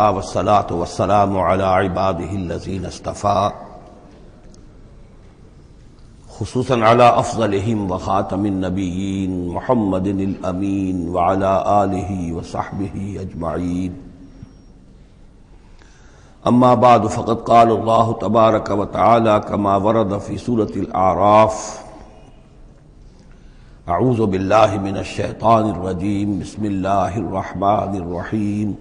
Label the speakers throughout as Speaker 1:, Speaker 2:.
Speaker 1: والصلاة والسلام على عباده الذين اصطفى خصوصا على أفضلهم وخاتم النبيين محمد الأمين وعلى آله وصحبه أجمعين. أما بعد فقد قال الله تبارك وتعالى كما ورد في سورة الأعراف: أعوذ بالله من الشيطان الرجيم بسم الله الرحمن الرحيم.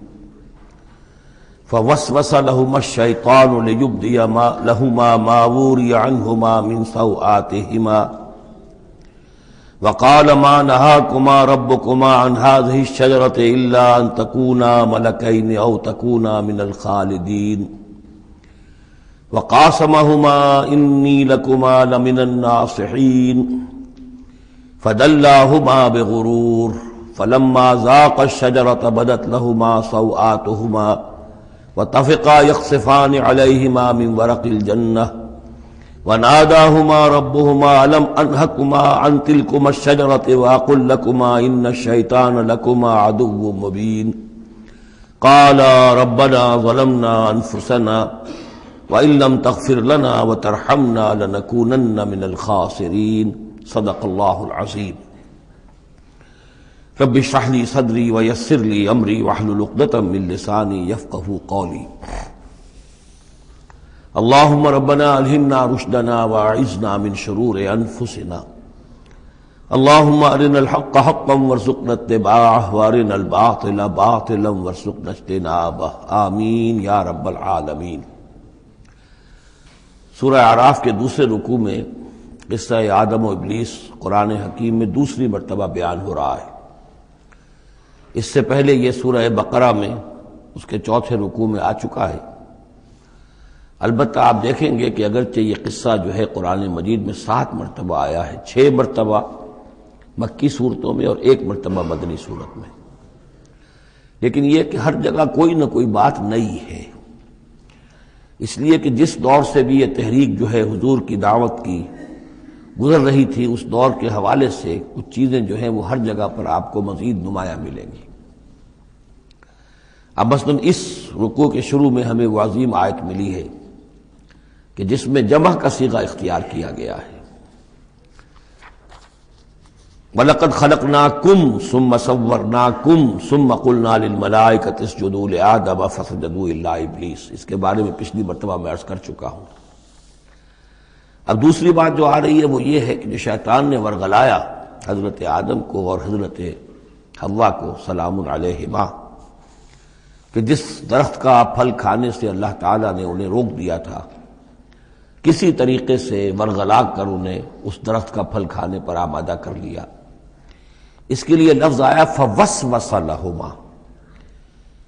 Speaker 1: فوسوس لهما الشيطان ليبدي لهما ما وري عنهما من سوآتهما وقال ما نهاكما ربكما عن هذه الشجرة إلا أن تكونا ملكين أو تكونا من الخالدين وقاسمهما إني لكما لمن الناصحين فدلاهما بغرور فلما ذاقا الشجرة بدت لهما سوآتهما وطفقا يخصفان عليهما من ورق الجنة وناداهما ربهما ألم أنهكما عن تلكما الشجرة وأقل لكما إن الشيطان لكما عدو مبين قالا ربنا ظلمنا أنفسنا وإن لم تغفر لنا وترحمنا لنكونن من الخاسرين. صدق الله العظيم. رب اشرح لي صدري ويسر لي امري واحلل عقدة من لساني يفقهوا قولي. اللهم ربنا الهمنا رشدنا واعذنا من شرور انفسنا. اللهم ارنا الحق حقا وارزقنا اتباعه وارنا الباطل باطلا وارزقنا اجتنابه. آمین یا رب العالمین. سورہ اعراف کے دوسرے رکوع میں قصہ آدم و ابلیس قرآن حکیم میں دوسری مرتبہ بیان ہو رہا ہے. اس سے پہلے یہ سورہ بقرہ میں اس کے چوتھے رکوع میں آ چکا ہے. البتہ آپ دیکھیں گے کہ اگرچہ یہ قصہ جو ہے قرآن مجید میں 7 مرتبہ آیا ہے، 6 مرتبہ مکی صورتوں میں اور 1 مرتبہ مدنی صورت میں، لیکن یہ کہ ہر جگہ کوئی نہ کوئی بات نئی ہے، اس لیے کہ جس دور سے بھی یہ تحریک جو ہے حضور کی دعوت کی گزر رہی تھی، اس دور کے حوالے سے کچھ چیزیں جو ہیں وہ ہر جگہ پر آپ کو مزید نمایاں ملیں گی. اب مثلا اس رکوع کے شروع میں ہمیں وہ عظیم آیت ملی ہے کہ جس میں جمع کا صیغہ اختیار کیا گیا ہے. وَلَقَدْ خَلَقْنَاكُمْ ثُمَّ صَوَّرْنَاكُمْ ثُمَّ قُلْنَا لِلْمَلَائِكَةِ اسْجُدُوا لِآدَمَ فَسَجَدُوا إِلَّا إِبْلِيسَ. اس کے بارے میں پچھلی مرتبہ میں عرض کر چکا ہوں. اب دوسری بات جو آ رہی ہے وہ یہ ہے کہ جو شیطان نے ورغلایا حضرت آدم کو اور حضرت حوا کو سلام علیہما، کہ جس درخت کا پھل کھانے سے اللہ تعالیٰ نے انہیں روک دیا تھا، کسی طریقے سے ورغلا کر انہیں اس درخت کا پھل کھانے پر آمادہ کر لیا. اس کے لیے لفظ آیا فوسوس لہما.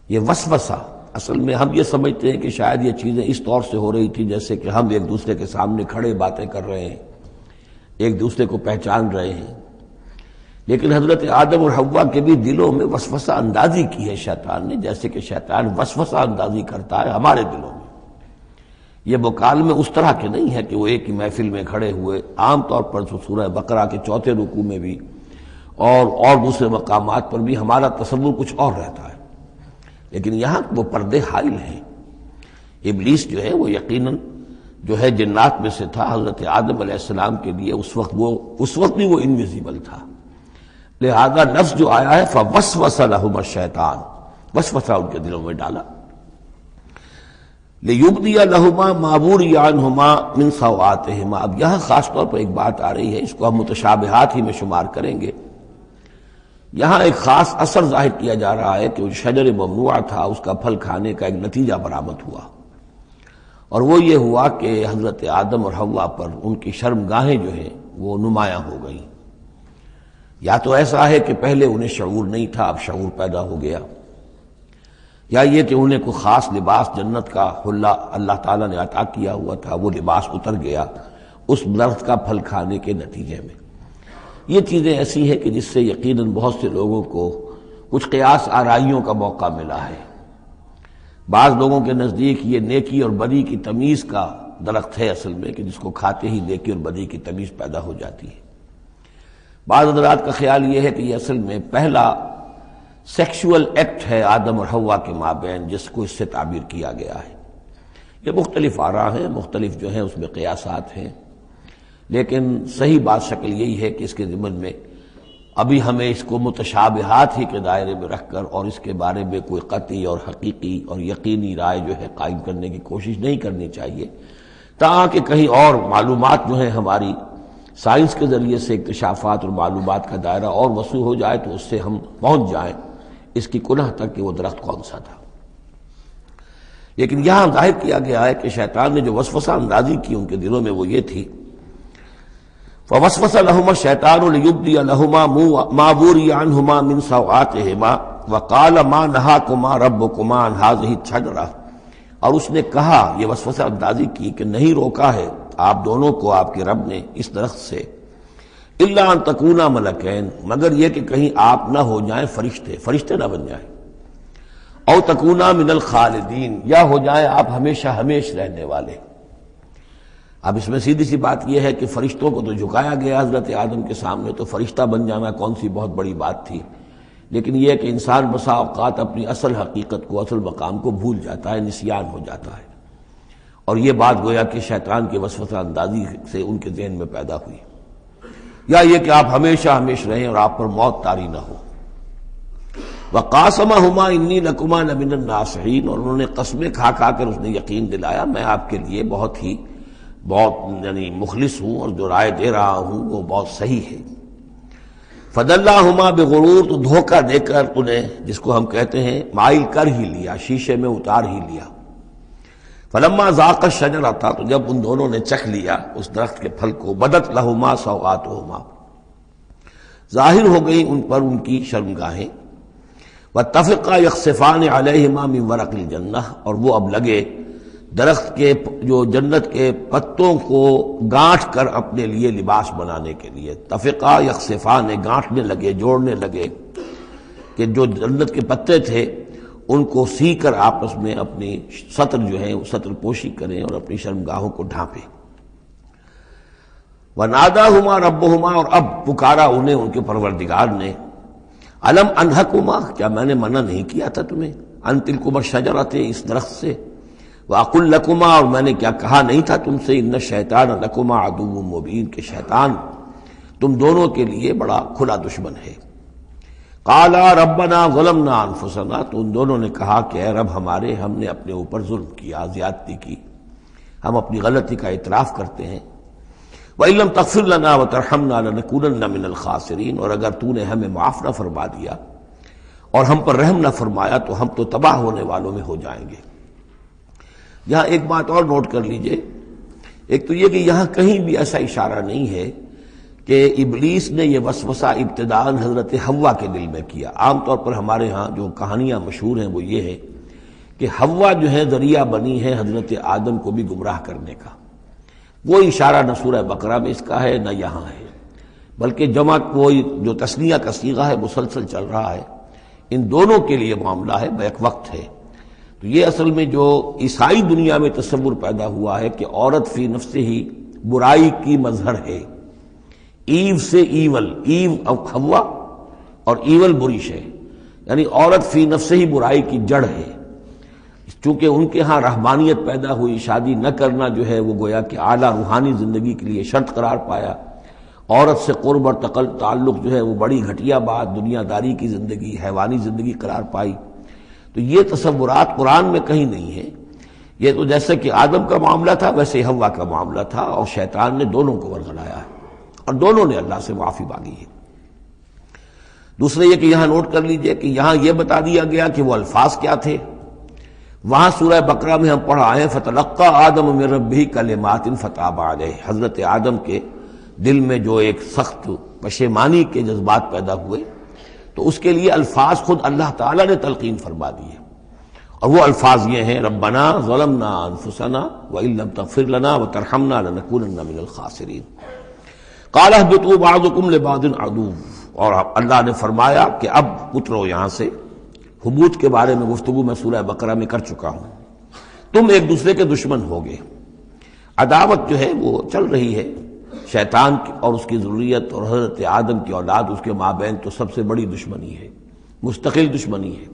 Speaker 1: یہ وسوسہ اصل میں ہم یہ سمجھتے ہیں کہ شاید یہ چیزیں اس طور سے ہو رہی تھی جیسے کہ ہم ایک دوسرے کے سامنے کھڑے باتیں کر رہے ہیں، ایک دوسرے کو پہچان رہے ہیں، لیکن حضرت آدم اور حوا کے بھی دلوں میں وسوسہ اندازی کی ہے شیطان نے، جیسے کہ شیطان وسوسہ اندازی کرتا ہے ہمارے دلوں میں. یہ مکالمے اس طرح کے نہیں ہے کہ وہ ایک ہی محفل میں کھڑے ہوئے. عام طور پر سورہ بقرہ کے چوتھے رکوع میں بھی اور دوسرے مقامات پر بھی ہمارا تصور کچھ اور رہتا ہے، لیکن یہاں وہ پردے حائل ہیں. ابلیس جو ہے وہ یقیناً جو ہے جنات میں سے تھا. حضرت آدم علیہ السلام کے لیے اس وقت بھی وہ انویزیبل تھا، لہذا نفس جو آیا ہے فوسوس لہما الشیطان، وسوسہ ان کے دلوں میں ڈالا. لیبدی لہما ما وری عنہما من سوآتہما. اب یہاں خاص طور پر ایک بات آ رہی ہے، اس کو ہم متشابہات ہی میں شمار کریں گے. یہاں ایک خاص اثر ظاہر کیا جا رہا ہے کہ وہ شجر ممنوع تھا، اس کا پھل کھانے کا ایک نتیجہ برآمد ہوا، اور وہ یہ ہوا کہ حضرت آدم اور حوا پر ان کی شرمگاہیں جو ہیں وہ نمایاں ہو گئیں. یا تو ایسا ہے کہ پہلے انہیں شعور نہیں تھا، اب شعور پیدا ہو گیا، یا یہ کہ انہیں کوئی خاص لباس جنت کا حلہ اللہ تعالیٰ نے عطا کیا ہوا تھا، وہ لباس اتر گیا اس درخت کا پھل کھانے کے نتیجے میں. یہ چیزیں ایسی ہیں کہ جس سے یقیناً بہت سے لوگوں کو کچھ قیاس آرائیوں کا موقع ملا ہے. بعض لوگوں کے نزدیک یہ نیکی اور بدی کی تمیز کا درخت ہے اصل میں، کہ جس کو کھاتے ہی نیکی اور بدی کی تمیز پیدا ہو جاتی ہے. بعض حضرات کا خیال یہ ہے کہ یہ اصل میں پہلا سیکشول ایکٹ ہے آدم اور حوا کے مابین، جس کو اس سے تعبیر کیا گیا ہے۔ یہ مختلف آراء ہیں، مختلف جو ہیں اس میں قیاسات ہیں، لیکن صحیح بات شکل یہی ہے کہ اس کے ضمن میں ابھی ہمیں اس کو متشابہات ہی کے دائرے میں رکھ کر اور اس کے بارے میں کوئی قطعی اور حقیقی اور یقینی رائے جو ہے قائم کرنے کی کوشش نہیں کرنی چاہیے، تاکہ کہیں اور معلومات جو ہیں ہماری سائنس کے ذریعے سے اکتشافات اور معلومات کا دائرہ اور وسیع ہو جائے تو اس سے ہم پہنچ جائیں اس کی کنہ تک کہ وہ درخت کون سا تھا۔ لیکن یہاں ظاہر کیا گیا ہے کہ شیطان نے جو وسوسہ اندازی کی ان کے دلوں میں وہ یہ تھی، فوسوس لهما الشیطان لیبدی لهما ما وري عنهما من سوآتهما وقال ما نهاكما ربكما عن هذه الشجرة، اور اس نے کہا، یہ وسوسہ اندازی کی کہ نہیں روکا ہے آپ دونوں کو آپ کے رب نے اس درخت سے، الا ان تکونا ملکین، مگر یہ کہ کہیں آپ نہ ہو جائیں فرشتے نہ بن جائیں، او تکونا من الخالدین، یا ہو جائیں آپ ہمیشہ ہمیش رہنے والے۔ اب اس میں سیدھی سی بات یہ ہے کہ فرشتوں کو تو جھکایا گیا حضرت آدم کے سامنے، تو فرشتہ بن جانا کون سی بہت بڑی بات تھی، لیکن یہ کہ انسان بسا اوقات اپنی اصل حقیقت کو، اصل مقام کو بھول جاتا ہے، نسیان ہو جاتا ہے، اور یہ بات گویا کہ شیطان کے وسوسہ اندازی سے ان کے ذہن میں پیدا ہوئی، یا یہ کہ آپ ہمیشہ ہمیش رہیں اور آپ پر موت طاری نہ ہو۔ وقاسمہما انی لکما لمن الناصحین، اور انہوں نے قسمیں کھا کھا کر اس نے یقین دلایا میں آپ کے لیے بہت یعنی مخلص ہوں، اور جو رائے دے رہا ہوں وہ بہت صحیح ہے۔ فدلاہما بغرور، تو دھوکہ دے کر انہیں، جس کو ہم کہتے ہیں مائل کر ہی لیا، شیشے میں اتار ہی لیا۔ فلما ذاق الشجرہ، تو جب ان دونوں نے چکھ لیا اس درخت کے پھل کو، بدت لہما سوآتہما، ظاہر ہو گئی ان پر ان کی شرمگاہیں، واتفقا یخصفان علیہما من ورق الجنہ، اور وہ اب لگے درخت کے جو جنت کے پتوں کو گانٹھ کر اپنے لیے لباس بنانے کے لیے، تفقا یخصفان، گانٹھنے لگے، جوڑنے لگے کہ جو جنت کے پتے تھے ان کو سی کر آپس میں اپنی سطر جو ہے سطر پوشی کریں اور اپنی شرمگاہوں کو ڈھانپیں۔ وَنَادَاهُمَا رَبُّهُمَا، اور اب پکارا انہیں ان کے پروردگار نے، أَلَمْ أَنْهَكُمَا، کیا میں نے منع نہیں کیا تھا تمہیں، أَن تِلْكُمَا الشَّجَرَةَ، اس درخت سے، وَأَقُلْ لَكُمَا، اور میں نے کیا کہا نہیں تھا تم سے، إِنَّ الشَّيْطَانَ لَكُمَا عَدُوٌّ مُّبِينٌ، کہ شیطان تم دونوں کے لیے بڑا کھلا دشمن ہے۔ قَالَا رَبَّنَا ظَلَمْنَا أَنفُسَنَا، تو ان دونوں نے کہا کہ اے رب ہمارے، ہم نے اپنے اوپر ظلم کیا، زیادتی کی، ہم اپنی غلطی کا اعتراف کرتے ہیں۔ وَإِن لَّمْ تَغْفِرْ لَنَا وَتَرْحَمْنَا لَنَكُونَنَّ مِنَ الْخَاسِرِينَ، اور اگر تو نے ہمیں معاف نہ فرما دیا اور ہم پر رحم نہ فرمایا تو ہم تو تباہ ہونے والوں میں ہو جائیں گے۔ یہاں ایک بات اور نوٹ کر لیجئے، ایک تو یہ کہ یہاں کہیں بھی ایسا اشارہ نہیں ہے کہ ابلیس نے یہ وسوسہ ابتداءً حضرت حوا کے دل میں کیا۔ عام طور پر ہمارے ہاں جو کہانیاں مشہور ہیں وہ یہ ہے کہ حوا جو ہے ذریعہ بنی ہے حضرت آدم کو بھی گمراہ کرنے کا، کوئی اشارہ نہ سورہ بقرہ میں اس کا ہے نہ یہاں ہے، بلکہ جمع کوئی جو تثنیہ کا صیغہ ہے مسلسل چل رہا ہے، ان دونوں کے لیے معاملہ ہے، بیک وقت ہے۔ تو یہ اصل میں جو عیسائی دنیا میں تصور پیدا ہوا ہے کہ عورت فی نفسہ ہی برائی کی مظہر ہے، ایو سے ایول، ایو اب حوا اور ایول بری شے، یعنی عورت فی نفسہ ہی برائی کی جڑ ہے۔ چونکہ ان کے ہاں رہبانیت پیدا ہوئی، شادی نہ کرنا جو ہے وہ گویا کہ اعلیٰ روحانی زندگی کے لیے شرط قرار پایا، عورت سے قرب اور تعلق جو ہے وہ بڑی گھٹیا بات، دنیا داری کی زندگی، حیوانی زندگی قرار پائی۔ تو یہ تصورات قرآن میں کہیں نہیں ہے، یہ تو جیسے کہ آدم کا معاملہ تھا ویسے حوا کا معاملہ تھا، اور شیطان نے دونوں کو ورغلایا ہے اور دونوں نے اللہ سے معافی مانگی ہے۔ دوسرے یہ کہ یہاں نوٹ کر لیجئے کہ یہاں یہ بتا دیا گیا کہ وہ الفاظ کیا تھے۔ وہاں سورہ بقرہ میں ہم پڑھا ہے فَتَلَقَّىٰ آدَمُ مِن رَبِّهِ كَلِمَاتٍ فَتَابَ عَلَيْهِ، حضرت آدم کے دل میں جو ایک سخت پشیمانی کے جذبات پیدا ہوئے تو اس کے لیے الفاظ خود اللہ تعالیٰ نے تلقین فرما دیے، اور وہ الفاظ یہ ہیں ربنا ظلمنا انفسنا وان لم تغفر لنا وترحمنا لنكونن من الخاسرین۔ قال اهبطوا بعضكم لبعض عدو، اور اللہ نے فرمایا کہ اب اترو یہاں سے۔ حبوط کے بارے میں گفتگو میں سورہ بقرہ میں کر چکا ہوں، تم ایک دوسرے کے دشمن ہوگے، عداوت جو ہے وہ چل رہی ہے شیطان اور اس کی ذریت اور حضرت آدم کی اولاد، اس کے مابین تو سب سے بڑی دشمنی ہے، مستقل دشمنی ہے۔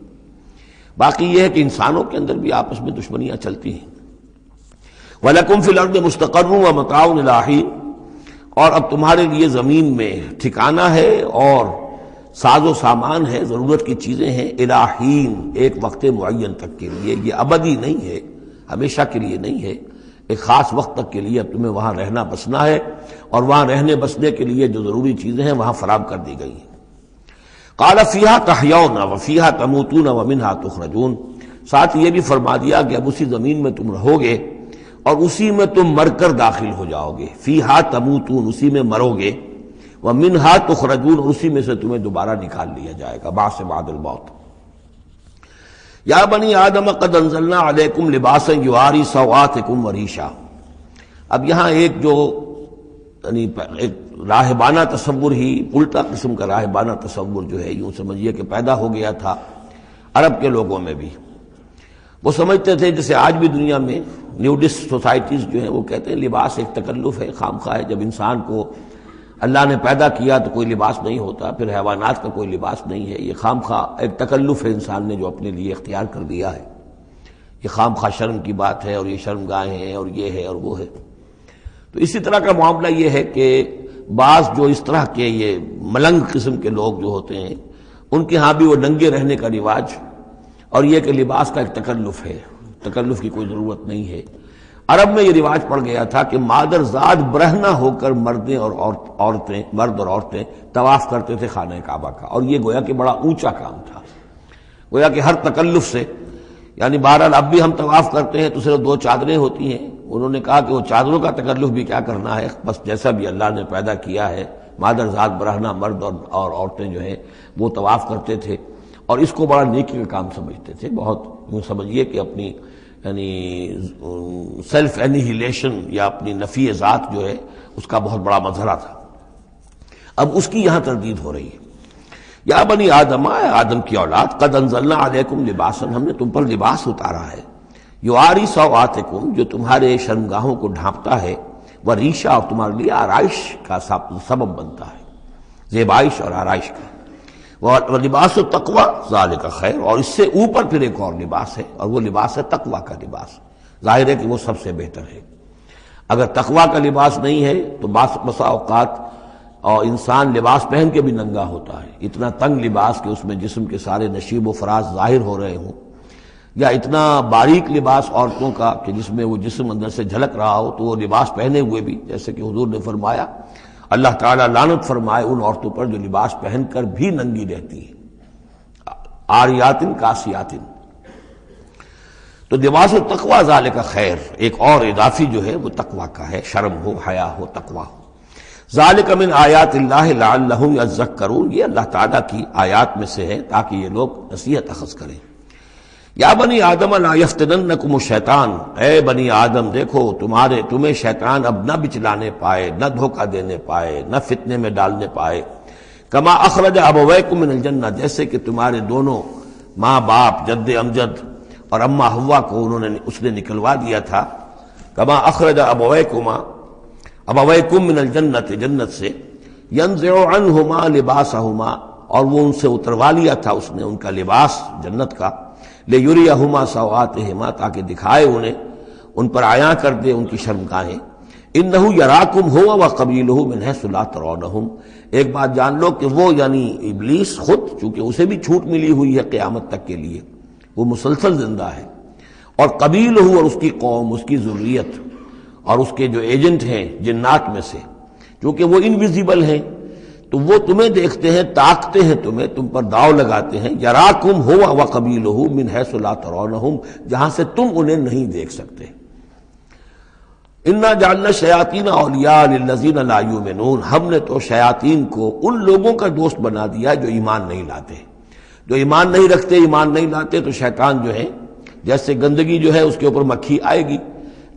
Speaker 1: باقی یہ ہے کہ انسانوں کے اندر بھی آپس میں دشمنیاں چلتی ہیں۔ وَلَكُمْ فِي الْأَرْضِ مُسْتَقَرٌّ وَمَتَاعٌ إِلَىٰ حِينٍ، اور اب تمہارے لیے زمین میں ٹھکانہ ہے اور ساز و سامان ہے، ضرورت کی چیزیں ہیں، إِلَىٰ حِينٍ، ایک وقت معین تک کے لیے، یہ ابدی نہیں ہے، ہمیشہ کے لیے نہیں ہے، ایک خاص وقت تک کے لیے اب تمہیں وہاں رہنا بسنا ہے، اور وہاں رہنے بسنے کے لیے جو ضروری چیزیں ہیں وہاں فراہم کر دی گئی ہیں۔ قال فیہا تحیون وفیہا تموتون ومنہا تخرجون، ساتھ یہ بھی فرما دیا کہ اب اسی زمین میں تم رہو گے اور اسی میں تم مر کر داخل ہو جاؤ گے، فیہا تموتون، اسی میں مرو گے، ومنہا تخرجون، اور اسی میں سے تمہیں دوبارہ نکال لیا جائے گا بعث بعد الموت۔ یا بنی آدم قد انزلنا علیکم لباسا یواری سوآتکم وریشا، اب یہاں ایک جو یعنی ایک راہبانہ تصور ہی، الٹا قسم کا راہبانہ تصور جو ہے، یوں سمجھیے کہ پیدا ہو گیا تھا عرب کے لوگوں میں بھی۔ وہ سمجھتے تھے جیسے آج بھی دنیا میں نیوڈسٹ سوسائٹیز جو ہیں وہ کہتے ہیں لباس ایک تکلف ہے، خامخواہ ہے، جب انسان کو اللہ نے پیدا کیا تو کوئی لباس نہیں ہوتا، پھر حیوانات کا کوئی لباس نہیں ہے، یہ خامخواہ ایک تکلف ہے انسان نے جو اپنے لیے اختیار کر دیا ہے، یہ خامخواہ شرم کی بات ہے، اور یہ شرمگاہیں ہیں، اور یہ ہے اور وہ ہے۔ تو اسی طرح کا معاملہ یہ ہے کہ بعض جو اس طرح کے یہ ملنگ قسم کے لوگ جو ہوتے ہیں ان کے ہاں بھی وہ ننگے رہنے کا رواج، اور یہ کہ لباس کا ایک تکلف ہے، تکلف کی کوئی ضرورت نہیں ہے۔ عرب میں یہ رواج پڑ گیا تھا کہ مادر زاد برہنہ ہو کر مردیں اور عورتیں، مرد اور عورتیں طواف کرتے تھے خانہ کعبہ کا، اور یہ گویا کہ بڑا اونچا کام تھا، گویا کہ ہر تکلف سے، یعنی بہرحال اب بھی ہم طواف کرتے ہیں تو صرف 2 چادریں ہوتی ہیں، انہوں نے کہا کہ وہ چادروں کا تکلف بھی کیا کرنا ہے، بس جیسا بھی اللہ نے پیدا کیا ہے، مادر ذات برہنہ مرد اور عورتیں جو ہیں وہ طواف کرتے تھے، اور اس کو بڑا نیکی کا کام سمجھتے تھے، بہت یوں سمجھیے کہ اپنی یعنی سیلف انیہیلیشن یا اپنی نفی ذات جو ہے اس کا بہت بڑا مظہرہ تھا۔ اب اس کی یہاں تردید ہو رہی ہے۔ یا بنی آدم، آدم کی اولاد، قد انزلنا علیکم لباسا، ہم نے تم پر لباس اتارا ہے، یواری سوآتکم، جو تمہارے شرمگاہوں کو ڈھانپتا ہے، وریشا، اور تمہارے لیے آرائش کا سبب بنتا ہے، زیبائش اور آرائش کا، ولباس التقوی ذالک خیر، اور اس سے اوپر پھر ایک اور لباس ہے، اور وہ لباس ہے تقوی کا لباس، ظاہر ہے کہ وہ سب سے بہتر ہے۔ اگر تقوی کا لباس نہیں ہے تو بسا اوقات اور انسان لباس پہن کے بھی ننگا ہوتا ہے، اتنا تنگ لباس کہ اس میں جسم کے سارے نشیب و فراز ظاہر ہو رہے ہوں، یا اتنا باریک لباس عورتوں کا کہ جس میں وہ جسم اندر سے جھلک رہا ہو، تو وہ لباس پہنے ہوئے بھی، جیسے کہ حضور نے فرمایا، اللہ تعالیٰ لعنت فرمائے ان عورتوں پر جو لباس پہن کر بھی ننگی رہتی ہیں، عاریاتن کاسیاتن۔ تو لباس التقوی ذالک خیر، ایک اور اضافی جو ہے وہ تقوی کا ہے، شرم ہو، حیا ہو، تقوی ہو۔ ذالک من آیات اللہ لعلہم یذکرون، یہ اللہ تعالیٰ کی آیات میں سے ہے تاکہ یہ لوگ نصیحت اخذ کریں۔ یا بنی آدم لا یفتننکم الشیطان، اے بنی آدم دیکھو تمہیں شیطان اب نہ بچلانے پائے، نہ دھوکہ دینے پائے، نہ فتنے میں ڈالنے پائے، کما اخرج ابویکم من الجنہ، جیسے کہ تمہارے دونوں ماں باپ جد امجد اور اماں حوا کو اس نے نکلوا دیا تھا، کما اخرج ابویکم من الجنۃ، جنت سے، ینزع عنہما لباسہما، اور وہ ان سے اتروا لیا تھا اس نے ان کا لباس جنت کا، لیریہما سوآتہما، تاکہ دکھائے انہیں، ان پر عیاں کر دے ان کی شرمگاہیں، انہ یراکم ہوا وقبیلہ من حیث لا ترونہم، ایک بات جان لو کہ وہ یعنی ابلیس خود، چونکہ اسے بھی چھوٹ ملی ہوئی ہے قیامت تک کے لیے، وہ مسلسل زندہ ہے، اور قبیلہ، اور اس کی قوم، اس کی ذریت، اور اس کے جو ایجنٹ ہیں جنات میں سے، چونکہ وہ انویزیبل ہیں تو وہ تمہیں دیکھتے ہیں، تاکتے ہیں تمہیں، تم پر داؤ لگاتے ہیں، یراکم ہوا وقبیلہ من حیث لا ترونہم، جہاں سے تم انہیں نہیں دیکھ سکتے۔ انا جعلنا الشیاطین اولیاء للذین لا یؤمنون، ہم نے تو شیاطین کو ان لوگوں کا دوست بنا دیا جو ایمان نہیں لاتے، جو ایمان نہیں رکھتے، ایمان نہیں لاتے، تو شیطان جو ہے جیسے گندگی جو ہے اس کے اوپر مکھی آئے گی،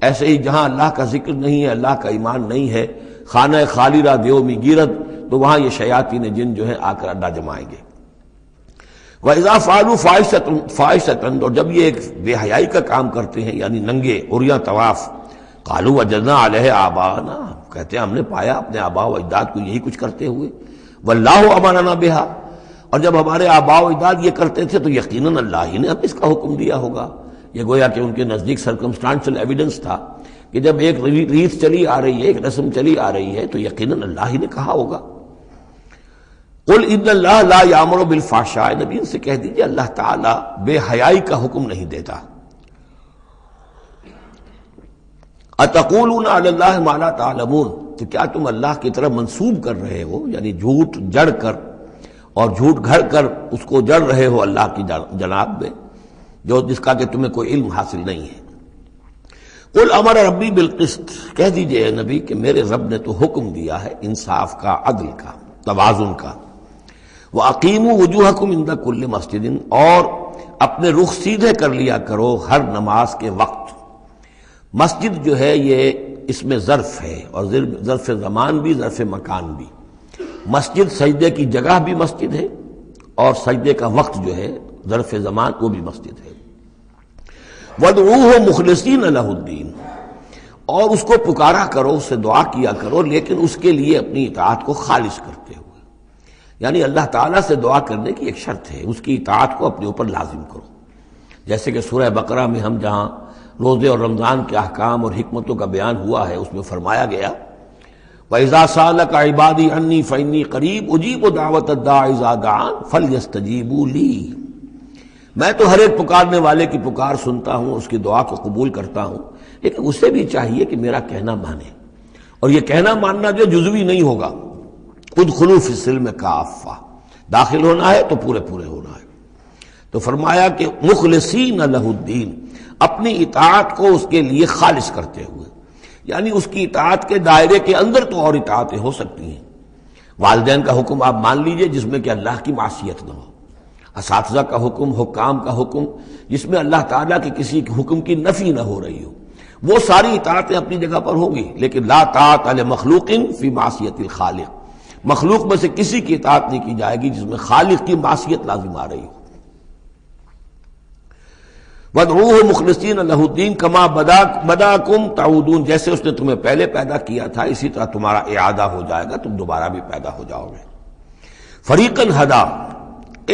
Speaker 1: ایسے ہی جہاں اللہ کا ذکر نہیں ہے، اللہ کا ایمان نہیں ہے، خانہ خالی را دیو می گیرت، تو وہاں یہ شیاطین جن جو ہیں آ کر اڈا جمائیں گے۔ وَإِذَا فَعَلُوا فَاحِشَةً، اور جب یہ ایک بے حیائی کا کام کرتے ہیں، یعنی ننگے عریاں طواف، قَالُوا وَجَدْنَا عَلَيْهَ آبَاءَنَا، کہتے ہیں ہم نے پایا اپنے آباء و اجداد کو یہی کچھ کرتے ہوئے، وَاللَّهُ أَمَرَنَا بِهَا، اور جب ہمارے آباء و اجداد یہ کرتے تھے تو یقیناً اللہ ہی نے اب اس کا حکم دیا ہوگا. یہ گویا کہ ان کے نزدیک سرکمسٹانشل ایویڈنس تھا کہ جب ایک ریت چلی آ رہی ہے، ایک رسم چلی آ رہی ہے، تو یقیناً اللہ ہی نے کہا ہوگا. قل ان اللہ لا یامر بالفحشاء، نبی ان سے کہہ دیجئے اللہ تعالیٰ بے حیائی کا حکم نہیں دیتا. اتقولون علی اللہ ما لا تعلمون، تو کیا تم اللہ کی طرف منسوب کر رہے ہو، یعنی جھوٹ جڑ کر اور جھوٹ گھڑ کر اس کو جڑ رہے ہو اللہ کی جناب میں، جس کا کہ تمہیں کوئی علم حاصل نہیں ہے. قل امر ربی بالقسط، کہہ دیجئے نبی کہ میرے رب نے تو حکم دیا ہے انصاف کا، عدل کا، توازن کا. وَأَقِيمُوا وُجُوهَكُمْ عِنْدَ كُلِّ مَسْجِدٍ، اور اپنے رخ سیدھے کر لیا کرو ہر نماز کے وقت. مسجد جو ہے یہ اس میں ظرف ہے، اور ظرف زمان بھی ظرف مکان بھی. مسجد سجدے کی جگہ بھی مسجد ہے، اور سجدے کا وقت جو ہے ظرف زمان وہ بھی مسجد ہے. وَادْعُوهُ مُخْلِصِينَ لَهُ الدِّينَ، اور اس کو پکارا کرو، اس سے دعا کیا کرو، لیکن اس کے لیے اپنی اطاعت کو خالص کرتے ہوئے. یعنی اللہ تعالیٰ سے دعا کرنے کی ایک شرط ہے، اس کی اطاعت کو اپنے اوپر لازم کرو. جیسے کہ سورہ بقرہ میں ہم جہاں روزے اور رمضان کے احکام اور حکمتوں کا بیان ہوا ہے، اس میں فرمایا گیا وَإِذَا سَأَلَكَ عِبَادِي عَنِّي فَإِنِّي قَرِيبٌ أُجِيبُ دَعْوَةَ الدَّاعِ إِذَا دَعَانِ فَلْيَسْتَجِيبُوا لِي، میں تو ہر ایک پکارنے والے کی پکار سنتا ہوں، اس کی دعا کو قبول کرتا ہوں، لیکن اسے بھی چاہیے کہ میرا کہنا مانے. اور یہ کہنا ماننا جو جزوی نہیں ہوگا، ادخلوا فی السلم کافہ، داخل ہونا ہے تو پورے پورے ہونا ہے. تو فرمایا کہ مخلصین لہ الدین، اپنی اطاعت کو اس کے لیے خالص کرتے ہوئے. یعنی اس کی اطاعت کے دائرے کے اندر تو اور اطاعتیں ہو سکتی ہیں. والدین کا حکم آپ مان لیجئے جس میں کہ اللہ کی معصیت نہ ہو، اساتذہ کا حکم، حکام کا حکم جس میں اللہ تعالیٰ کے کسی حکم کی نفی نہ ہو رہی ہو، وہ ساری اطاعتیں اپنی جگہ پر ہوں گی. لیکن لا طاعۃ لمخلوق فی معصیت الخالق، مخلوق میں سے کسی کی اطاعت نہیں کی جائے گی جس میں خالق کی معصیت لازم آ رہی ہو. وَادْعُوهُ مُخْلِصِينَ لَهُ الدِّينَ كَمَا بَدَأَكُمْ تَعُودُونَ، جیسے اس نے تمہیں پہلے پیدا کیا تھا اسی طرح تمہارا اعادہ ہو جائے گا، تم دوبارہ بھی پیدا ہو جاؤ گے. فَرِيقًا هَدَىٰ،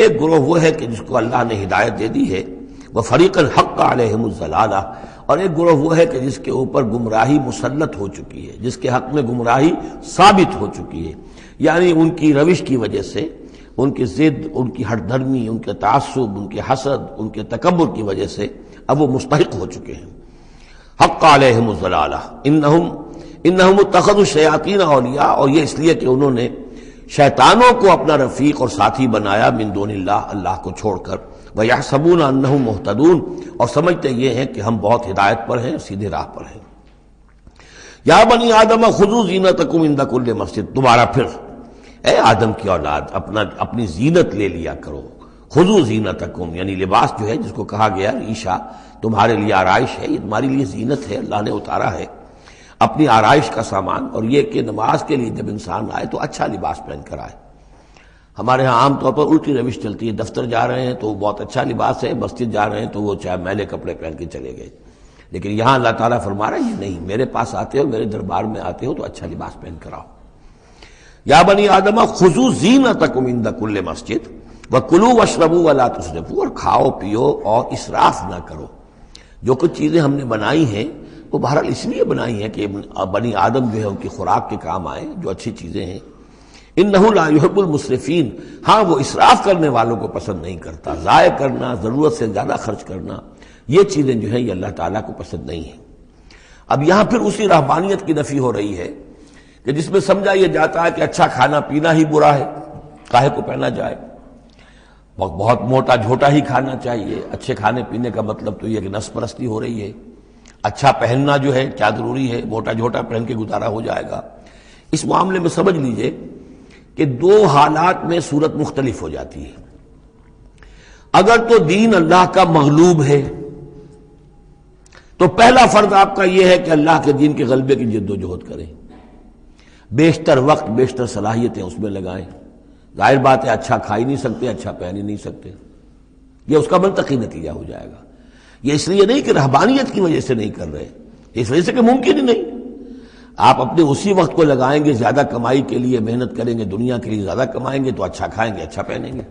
Speaker 1: ایک گروہ وہ ہے کہ جس کو اللہ نے ہدایت دے دی ہے. وَفَرِيقًا حَقَّ عَلَيْهِمُ الضَّلَالَةُ، اور ایک گروہ وہ ہے کہ جس کے اوپر گمراہی مسلط ہو چکی ہے، جس کے حق میں گمراہی ثابت ہو چکی ہے. یعنی ان کی روش کی وجہ سے، ان کی ضد، ان کی ہٹ دھرمی، ان کے تعصب، ان کے حسد، ان کے تکبر کی وجہ سے اب وہ مستحق ہو چکے ہیں. حق علیہم الضلالہ انہم اتخذوا الشیاطین اولیاء، اور یہ اس لیے کہ انہوں نے شیطانوں کو اپنا رفیق اور ساتھی بنایا من دون اللہ، اللہ کو چھوڑ کر. وَيَحْسَبُونَ أَنَّهُمْ مُهْتَدُونَ، اور سمجھتے یہ ہیں کہ ہم بہت ہدایت پر ہیں، سیدھے راہ پر ہیں. یا بنی آدم خذوا زینتکم عند کل مسجد، دوبارہ پھر اے آدم کی اولاد اپنی زینت لے لیا کرو. خذوا زینتکم، یعنی لباس جو ہے جس کو کہا گیا ریشہ تمہارے لیے آرائش ہے، یہ تمہاری لیے زینت ہے، اللہ نے اتارا ہے اپنی آرائش کا سامان. اور یہ کہ نماز کے لیے جب انسان آئے تو اچھا لباس پہن کر آئے. ہمارے ہاں عام طور پر الٹی روش چلتی ہے، دفتر جا رہے ہیں تو بہت اچھا لباس ہے، مسجد جا رہے ہیں تو وہ چاہے میلے کپڑے پہن کے چلے گئے. لیکن یہاں اللہ تعالیٰ فرما رہا ہے یہ نہیں، میرے پاس آتے ہو، میرے دربار میں آتے ہو تو اچھا لباس پہن کر آؤ. یا بنی آدم خذوا زینتکم عند کل مسجد وکلوا واشربوا ولا تسرفوا، اور کھاؤ پیو اور اسراف نہ کرو. جو کچھ چیزیں ہم نے بنائی ہیں وہ بہرحال اس لیے بنائی ہیں کہ بنی آدم جو ہے ان کی خوراک کے کام آئے، جو اچھی چیزیں ہیں. انہ لا یحب المسرفین، ہاں وہ اسراف کرنے والوں کو پسند نہیں کرتا. ضائع کرنا، ضرورت سے زیادہ خرچ کرنا، یہ چیزیں جو ہیں یہ اللہ تعالیٰ کو پسند نہیں ہیں. اب یہاں پھر اسی رہبانیت کی نفی ہو رہی ہے کہ جس میں سمجھا یہ جاتا ہے کہ اچھا کھانا پینا ہی برا ہے، کاہے کو پہنا جائے. بہت موٹا جھوٹا ہی کھانا چاہیے. اچھے کھانے پینے کا مطلب تو یہ کہ نس پرستی ہو رہی ہے. اچھا پہننا جو ہے کیا ضروری ہے، موٹا جھوٹا پہن کے گزارا ہو جائے گا. اس معاملے میں سمجھ لیجئے کہ دو حالات میں صورت مختلف ہو جاتی ہے. اگر تو دین اللہ کا مغلوب ہے تو پہلا فرض آپ کا یہ ہے کہ اللہ کے دین کے غلبے کی جد و جہد کریں، بیشتر وقت بیشتر صلاحیتیں اس میں لگائیں. ظاہر بات ہے اچھا کھا ہی نہیں سکتے، اچھا پہن ہی نہیں سکتے، یہ اس کا منطقی نتیجہ ہو جائے گا. یہ اس لیے نہیں کہ رہبانیت کی وجہ سے نہیں کر رہے، اس وجہ سے کہ ممکن ہی نہیں. آپ اپنے اسی وقت کو لگائیں گے زیادہ کمائی کے لیے، محنت کریں گے دنیا کے لیے، زیادہ کمائیں گے تو اچھا کھائیں گے، اچھا پہنیں گے.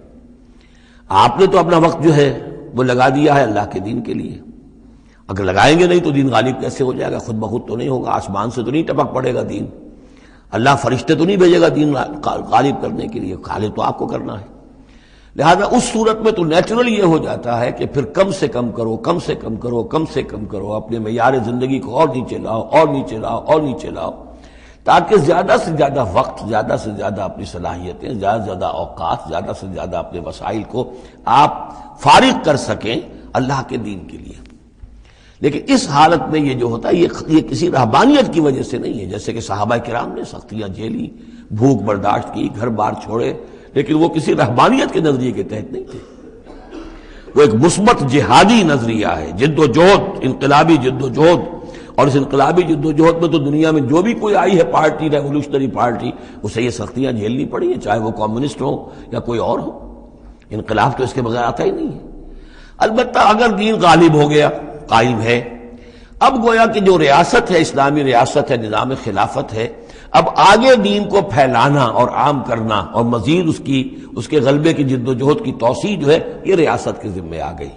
Speaker 1: آپ نے تو اپنا وقت جو ہے وہ لگا دیا ہے اللہ کے دین کے لیے، اگر لگائیں گے نہیں تو دین غالب کیسے ہو جائے گا؟ خود بخود تو نہیں ہوگا، آسمان سے تو نہیں ٹپک پڑے گا دین، اللہ فرشتے تو نہیں بھیجے گا دین غالب کرنے کے لیے، غالب تو آپ کو کرنا ہے۔ لہذا اس صورت میں تو نیچرل یہ ہو جاتا ہے کہ پھر کم سے کم کرو، کم سے کم کرو، کم سے کم کرو، اپنے معیار زندگی کو اور نیچے لاؤ، اور نیچے لاؤ، اور نیچے لاؤ، تاکہ زیادہ سے زیادہ وقت، زیادہ سے زیادہ اپنی صلاحیتیں، زیادہ سے زیادہ اوقات، زیادہ سے زیادہ اپنے وسائل کو آپ فارغ کر سکیں اللہ کے دین کے لیے۔ لیکن اس حالت میں یہ جو ہوتا ہے یہ کسی رہبانیت کی وجہ سے نہیں ہے، جیسے کہ صحابہ کرام نے سختیاں جھیلی، بھوک برداشت کی، گھر بار چھوڑے، لیکن وہ کسی رہبانیت کے نظریے کے تحت نہیں تھے، وہ ایک مثبت جہادی نظریہ ہے، جد و جہد، انقلابی جد و جہد۔ اور اس انقلابی جد و جہد میں تو دنیا میں جو بھی کوئی آئی ہے پارٹی، ریولوشنری پارٹی، اسے یہ سختیاں جھیلنی پڑی ہیں، چاہے وہ کمیونسٹ ہو یا کوئی اور ہو۔ انقلاب تو اس کے بغیر آتا ہی نہیں ہے۔ البتہ اگر دین غالب ہو گیا، قائم ہے، اب گویا کہ جو ریاست ہے، اسلامی ریاست ہے، نظام خلافت ہے، اب آگے دین کو پھیلانا اور عام کرنا اور مزید اس کے غلبے کی جد و جہد کی توسیع جو ہے، یہ ریاست کے ذمے آ گئی۔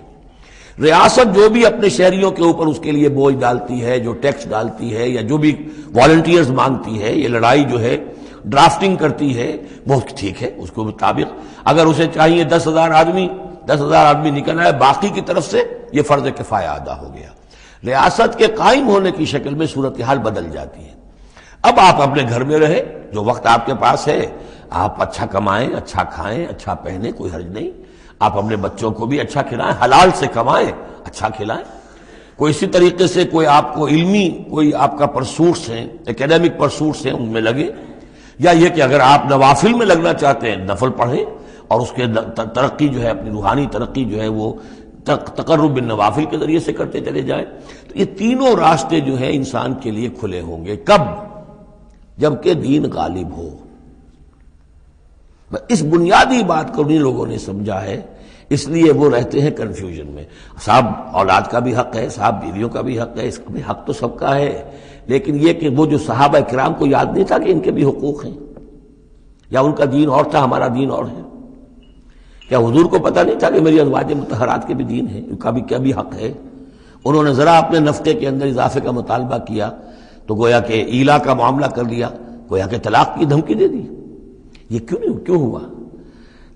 Speaker 1: ریاست جو بھی اپنے شہریوں کے اوپر اس کے لیے بوجھ ڈالتی ہے، جو ٹیکس ڈالتی ہے، یا جو بھی والنٹیئرز مانگتی ہے، یہ لڑائی جو ہے ڈرافٹنگ کرتی ہے، بہت ٹھیک ہے، اس کو مطابق اگر اسے چاہیے 10,000 آدمی نکل آئے، باقی کی طرف سے یہ فرض کفایہ ادا ہو گیا۔ ریاست کے قائم ہونے کی شکل میں صورتحال بدل جاتی ہے۔ اب آپ اپنے گھر میں رہے، جو وقت آپ کے پاس ہے آپ اچھا کمائیں، اچھا کھائیں، اچھا پہنیں، کوئی حرج نہیں، آپ اپنے بچوں کو بھی اچھا کھلائیں، حلال سے کمائیں، اچھا کھلائیں۔ کوئی اسی طریقے سے کوئی آپ کو علمی کوئی آپ کا پرسوٹس ہیں، ایکیڈیمک پرسوٹس ہیں، ان میں لگے، یا یہ کہ اگر آپ نوافل میں لگنا چاہتے ہیں نفل پڑھیں، اور اس کے ترقی جو ہے، اپنی روحانی ترقی جو ہے وہ تقرب بالنوافل کے ذریعے سے کرتے چلے جائیں۔ تو یہ تینوں راستے جو ہیں انسان کے لیے کھلے ہوں گے، کب؟ جبکہ دین غالب ہو۔ اس بنیادی بات کو انہیں لوگوں نے سمجھا ہے، اس لیے وہ رہتے ہیں کنفیوژن میں۔ صاحب اولاد کا بھی حق ہے، صاحب بیویوں کا بھی حق ہے، اس کا بھی حق تو سب کا ہے، لیکن یہ کہ وہ جو صحابہ کرام کو یاد نہیں تھا کہ ان کے بھی حقوق ہیں، یا ان کا دین اور تھا، ہمارا دین اور ہے؟ کیا حضور کو پتہ نہیں تھا کہ میری ازواج مطہرات کے بھی دین ہے، ان کا بھی کیا بھی حق ہے؟ انہوں نے ذرا اپنے نفقے کے اندر اضافے کا مطالبہ کیا تو گویا کہ ایلا کا معاملہ کر لیا، گویا کہ طلاق کی دھمکی دے دی۔ یہ کیوں ہوا؟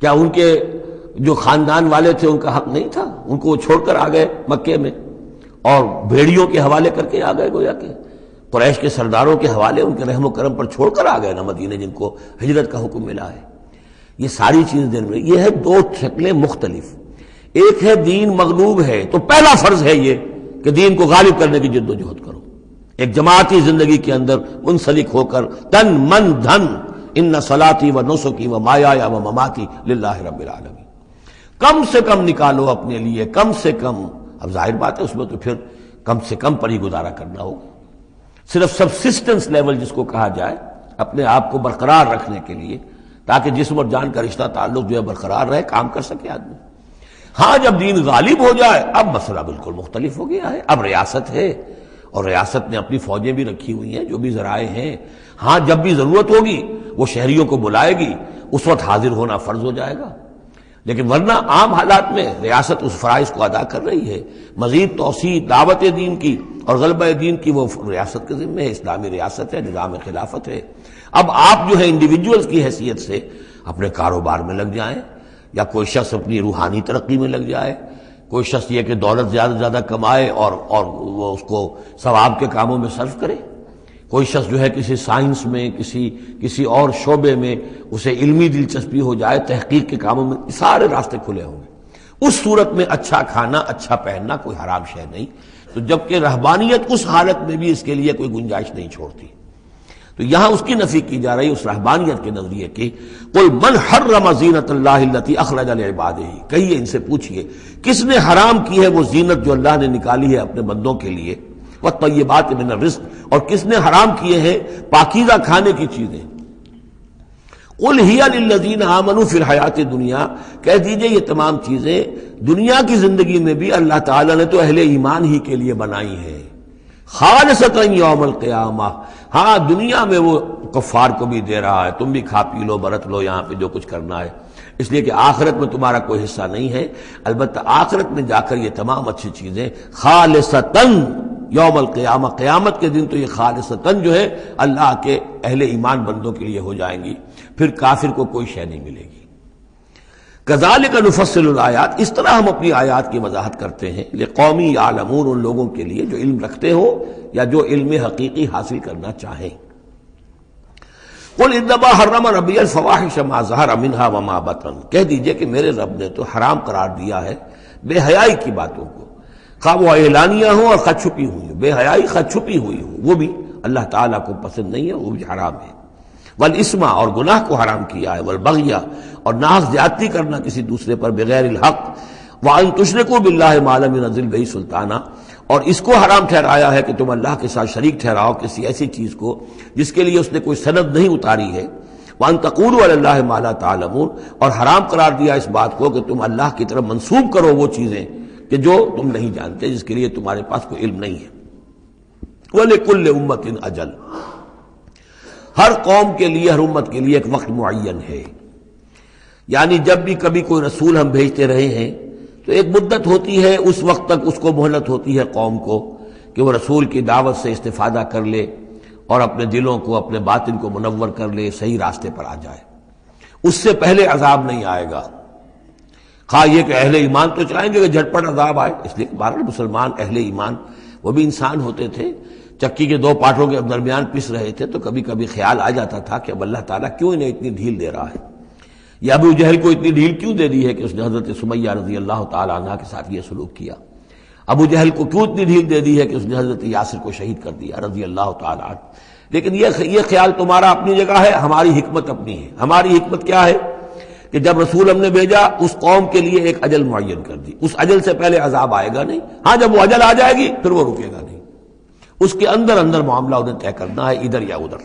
Speaker 1: کیا ان کے جو خاندان والے تھے ان کا حق نہیں تھا؟ ان کو وہ چھوڑ کر آ گئے مکے میں، اور بھیڑیوں کے حوالے کر کے آ گئے، گویا کہ قریش کے سرداروں کے حوالے ان کے رحم و کرم پر چھوڑ کر آ گئے نا مدینے، جن کو ہجرت کا حکم ملا ہے۔ یہ ساری چیز دین میں یہ ہے، دو شکلیں مختلف۔ ایک ہے دین مغلوب ہے تو پہلا فرض ہے یہ کہ دین کو غالب کرنے کی جد و جہد کرو، ایک جماعتی زندگی کے اندر منسلک ہو کر تن من دھن، ان صلاتی و نسکی و مایایا و مماتی للہ رب العالمین، کم سے کم نکالو اپنے لیے، کم سے کم۔ اب ظاہر بات ہے اس میں تو پھر کم سے کم پر ہی گزارا کرنا ہوگا، صرف سبسسٹنس لیول جس کو کہا جائے، اپنے آپ کو برقرار رکھنے کے لیے، تاکہ جسم اور جان کا رشتہ تعلق جو ہے برقرار رہے، کام کر سکے آدمی۔ ہاں جب دین غالب ہو جائے اب مسئلہ بالکل مختلف ہو گیا ہے، اب ریاست ہے، اور ریاست نے اپنی فوجیں بھی رکھی ہوئی ہیں، جو بھی ذرائع ہیں۔ ہاں جب بھی ضرورت ہوگی وہ شہریوں کو بلائے گی، اس وقت حاضر ہونا فرض ہو جائے گا، لیکن ورنہ عام حالات میں ریاست اس فرائض کو ادا کر رہی ہے۔ مزید توسیع دعوت دین کی اور غلبہ دین کی وہ ریاست کے ذمہ ہے، اسلامی ریاست ہے، نظام خلافت ہے۔ اب آپ جو ہے انڈیویجولز کی حیثیت سے اپنے کاروبار میں لگ جائیں، یا کوئی شخص اپنی روحانی ترقی میں لگ جائے، کوئی شخص یہ کہ دولت زیادہ سے زیادہ کمائے اور وہ اس کو ثواب کے کاموں میں صرف کرے، کوئی شخص جو ہے کسی سائنس میں، کسی اور شعبے میں اسے علمی دلچسپی ہو جائے، تحقیق کے کاموں میں، سارے راستے کھلے ہوں گے۔ اس صورت میں اچھا کھانا، اچھا پہننا کوئی حرام شے نہیں، تو جبکہ رہبانیت اس حالت میں بھی اس کے لیے کوئی گنجائش نہیں چھوڑتی، تو یہاں اس کی نفی کی جا رہی، اس رہبانیت کے نظریے کی۔ قل من حرم زینت اللہ التی اخرج لعبادہ، کہیے ان سے پوچھئے کس نے حرام کی ہے وہ زینت جو اللہ نے نکالی ہے اپنے بندوں کے لیے، والطیبات من الرزق، اور کس نے حرام کیے ہیں پاکیزہ کھانے کی چیزیں۔ قل ہی للذین آمنوا فی الحیات الدنیا، کہہ دیجئے یہ تمام چیزیں دنیا کی زندگی میں بھی اللہ تعالیٰ نے تو اہل ایمان ہی کے لیے بنائی ہیں، خالصۃ یوم القیامہ۔ ہاں دنیا میں وہ کفار کو بھی دے رہا ہے، تم بھی کھا پی لو، برت لو، یہاں پہ جو کچھ کرنا ہے، اس لیے کہ آخرت میں تمہارا کوئی حصہ نہیں ہے، البتہ آخرت میں جا کر یہ تمام اچھی چیزیں خالصتاً یوم القیامہ، قیامت کے دن تو یہ خالصتاً جو ہے اللہ کے اہل ایمان بندوں کے لیے ہو جائیں گی، پھر کافر کو کوئی شے نہیں ملے گی۔ کذالک نفصل الآیات، اس طرح ہم اپنی آیات کی وضاحت کرتے ہیں لقوم یعلمون، ان لوگوں کے لیے جو علم رکھتے ہو یا جو علم حقیقی حاصل کرنا چاہیں۔ قل انما حرم ربی الفواحش ما ظہر منها وما بطن، کہہ دیجئے کہ میرے رب نے تو حرام قرار دیا ہے بے حیائی کی باتوں کو، خواہ وہ اعلانیہ ہوں اور خود چھپی ہوئی ہوں، بے حیائی خود چھپی ہوئی ہو وہ بھی اللہ تعالیٰ کو پسند نہیں ہے، وہ بھی حرام ہے۔ والاسم، اور گناہ کو حرام کیا ہے، والبغی، اور ناحق زیادتی کرنا کسی دوسرے پر بغیر الحق، وان تشرکوا باللہ ما لم ينزل بہ سلطانا، اور اس کو حرام ٹھہرایا ہے کہ تم اللہ کے ساتھ شریک ٹھہراؤ کسی ایسی چیز کو جس کے لیے اس نے کوئی سند نہیں اتاری ہے، وان تقولوا علی اللہ ما لا تعلمون، اور حرام قرار دیا اس بات کو کہ تم اللہ کی طرف منسوب کرو وہ چیزیں کہ جو تم نہیں جانتے، جس کے لیے تمہارے پاس کوئی علم نہیں ہے۔ وَلِكُلِّ أُمَّةٍ أَجَلٌ، ہر قوم کے لیے، ہر امت کے لیے ایک وقت معین ہے، یعنی جب بھی کبھی کوئی رسول ہم بھیجتے رہے ہیں تو ایک مدت ہوتی ہے، اس وقت تک اس کو مہلت ہوتی ہے قوم کو کہ وہ رسول کی دعوت سے استفادہ کر لے اور اپنے دلوں کو، اپنے باطن کو منور کر لے، صحیح راستے پر آ جائے۔ اس سے پہلے عذاب نہیں آئے گا، خواہ یہ کہ اہل ایمان تو چاہیں گے کہ جھٹپٹ عذاب آئے، اس لیے کہ بہرحال مسلمان اہل ایمان وہ بھی انسان ہوتے تھے، چکی کے دو پاٹوں کے درمیان پس رہے تھے تو کبھی کبھی خیال آ جاتا تھا کہ اب اللہ تعالیٰ کیوں انہیں اتنی ڈھیل دے رہا ہے، یا ابو جہل کو اتنی ڈھیل کیوں دے دی ہے کہ اس نے حضرت سمیہ رضی اللہ تعالیٰ عنہ کے ساتھ یہ سلوک کیا، ابو جہل کو کیوں اتنی ڈھیل دے دی ہے کہ اس نے حضرت یاسر کو شہید کر دیا رضی اللہ تعالیٰ عنہ۔ لیکن یہ خیال تمہارا اپنی جگہ ہے، ہماری حکمت اپنی ہے۔ ہماری حکمت کیا ہے کہ جب رسول ہم نے بھیجا اس قوم کے لیے ایک اجل معین کر دی، اس اجل سے پہلے عذاب آئے گا نہیں، ہاں جب وہ اجل آ جائے گی پھر وہ رکے گا نہیں، اس کے اندر اندر معاملہ انہیں طے کرنا ہے، ادھر یا ادھر۔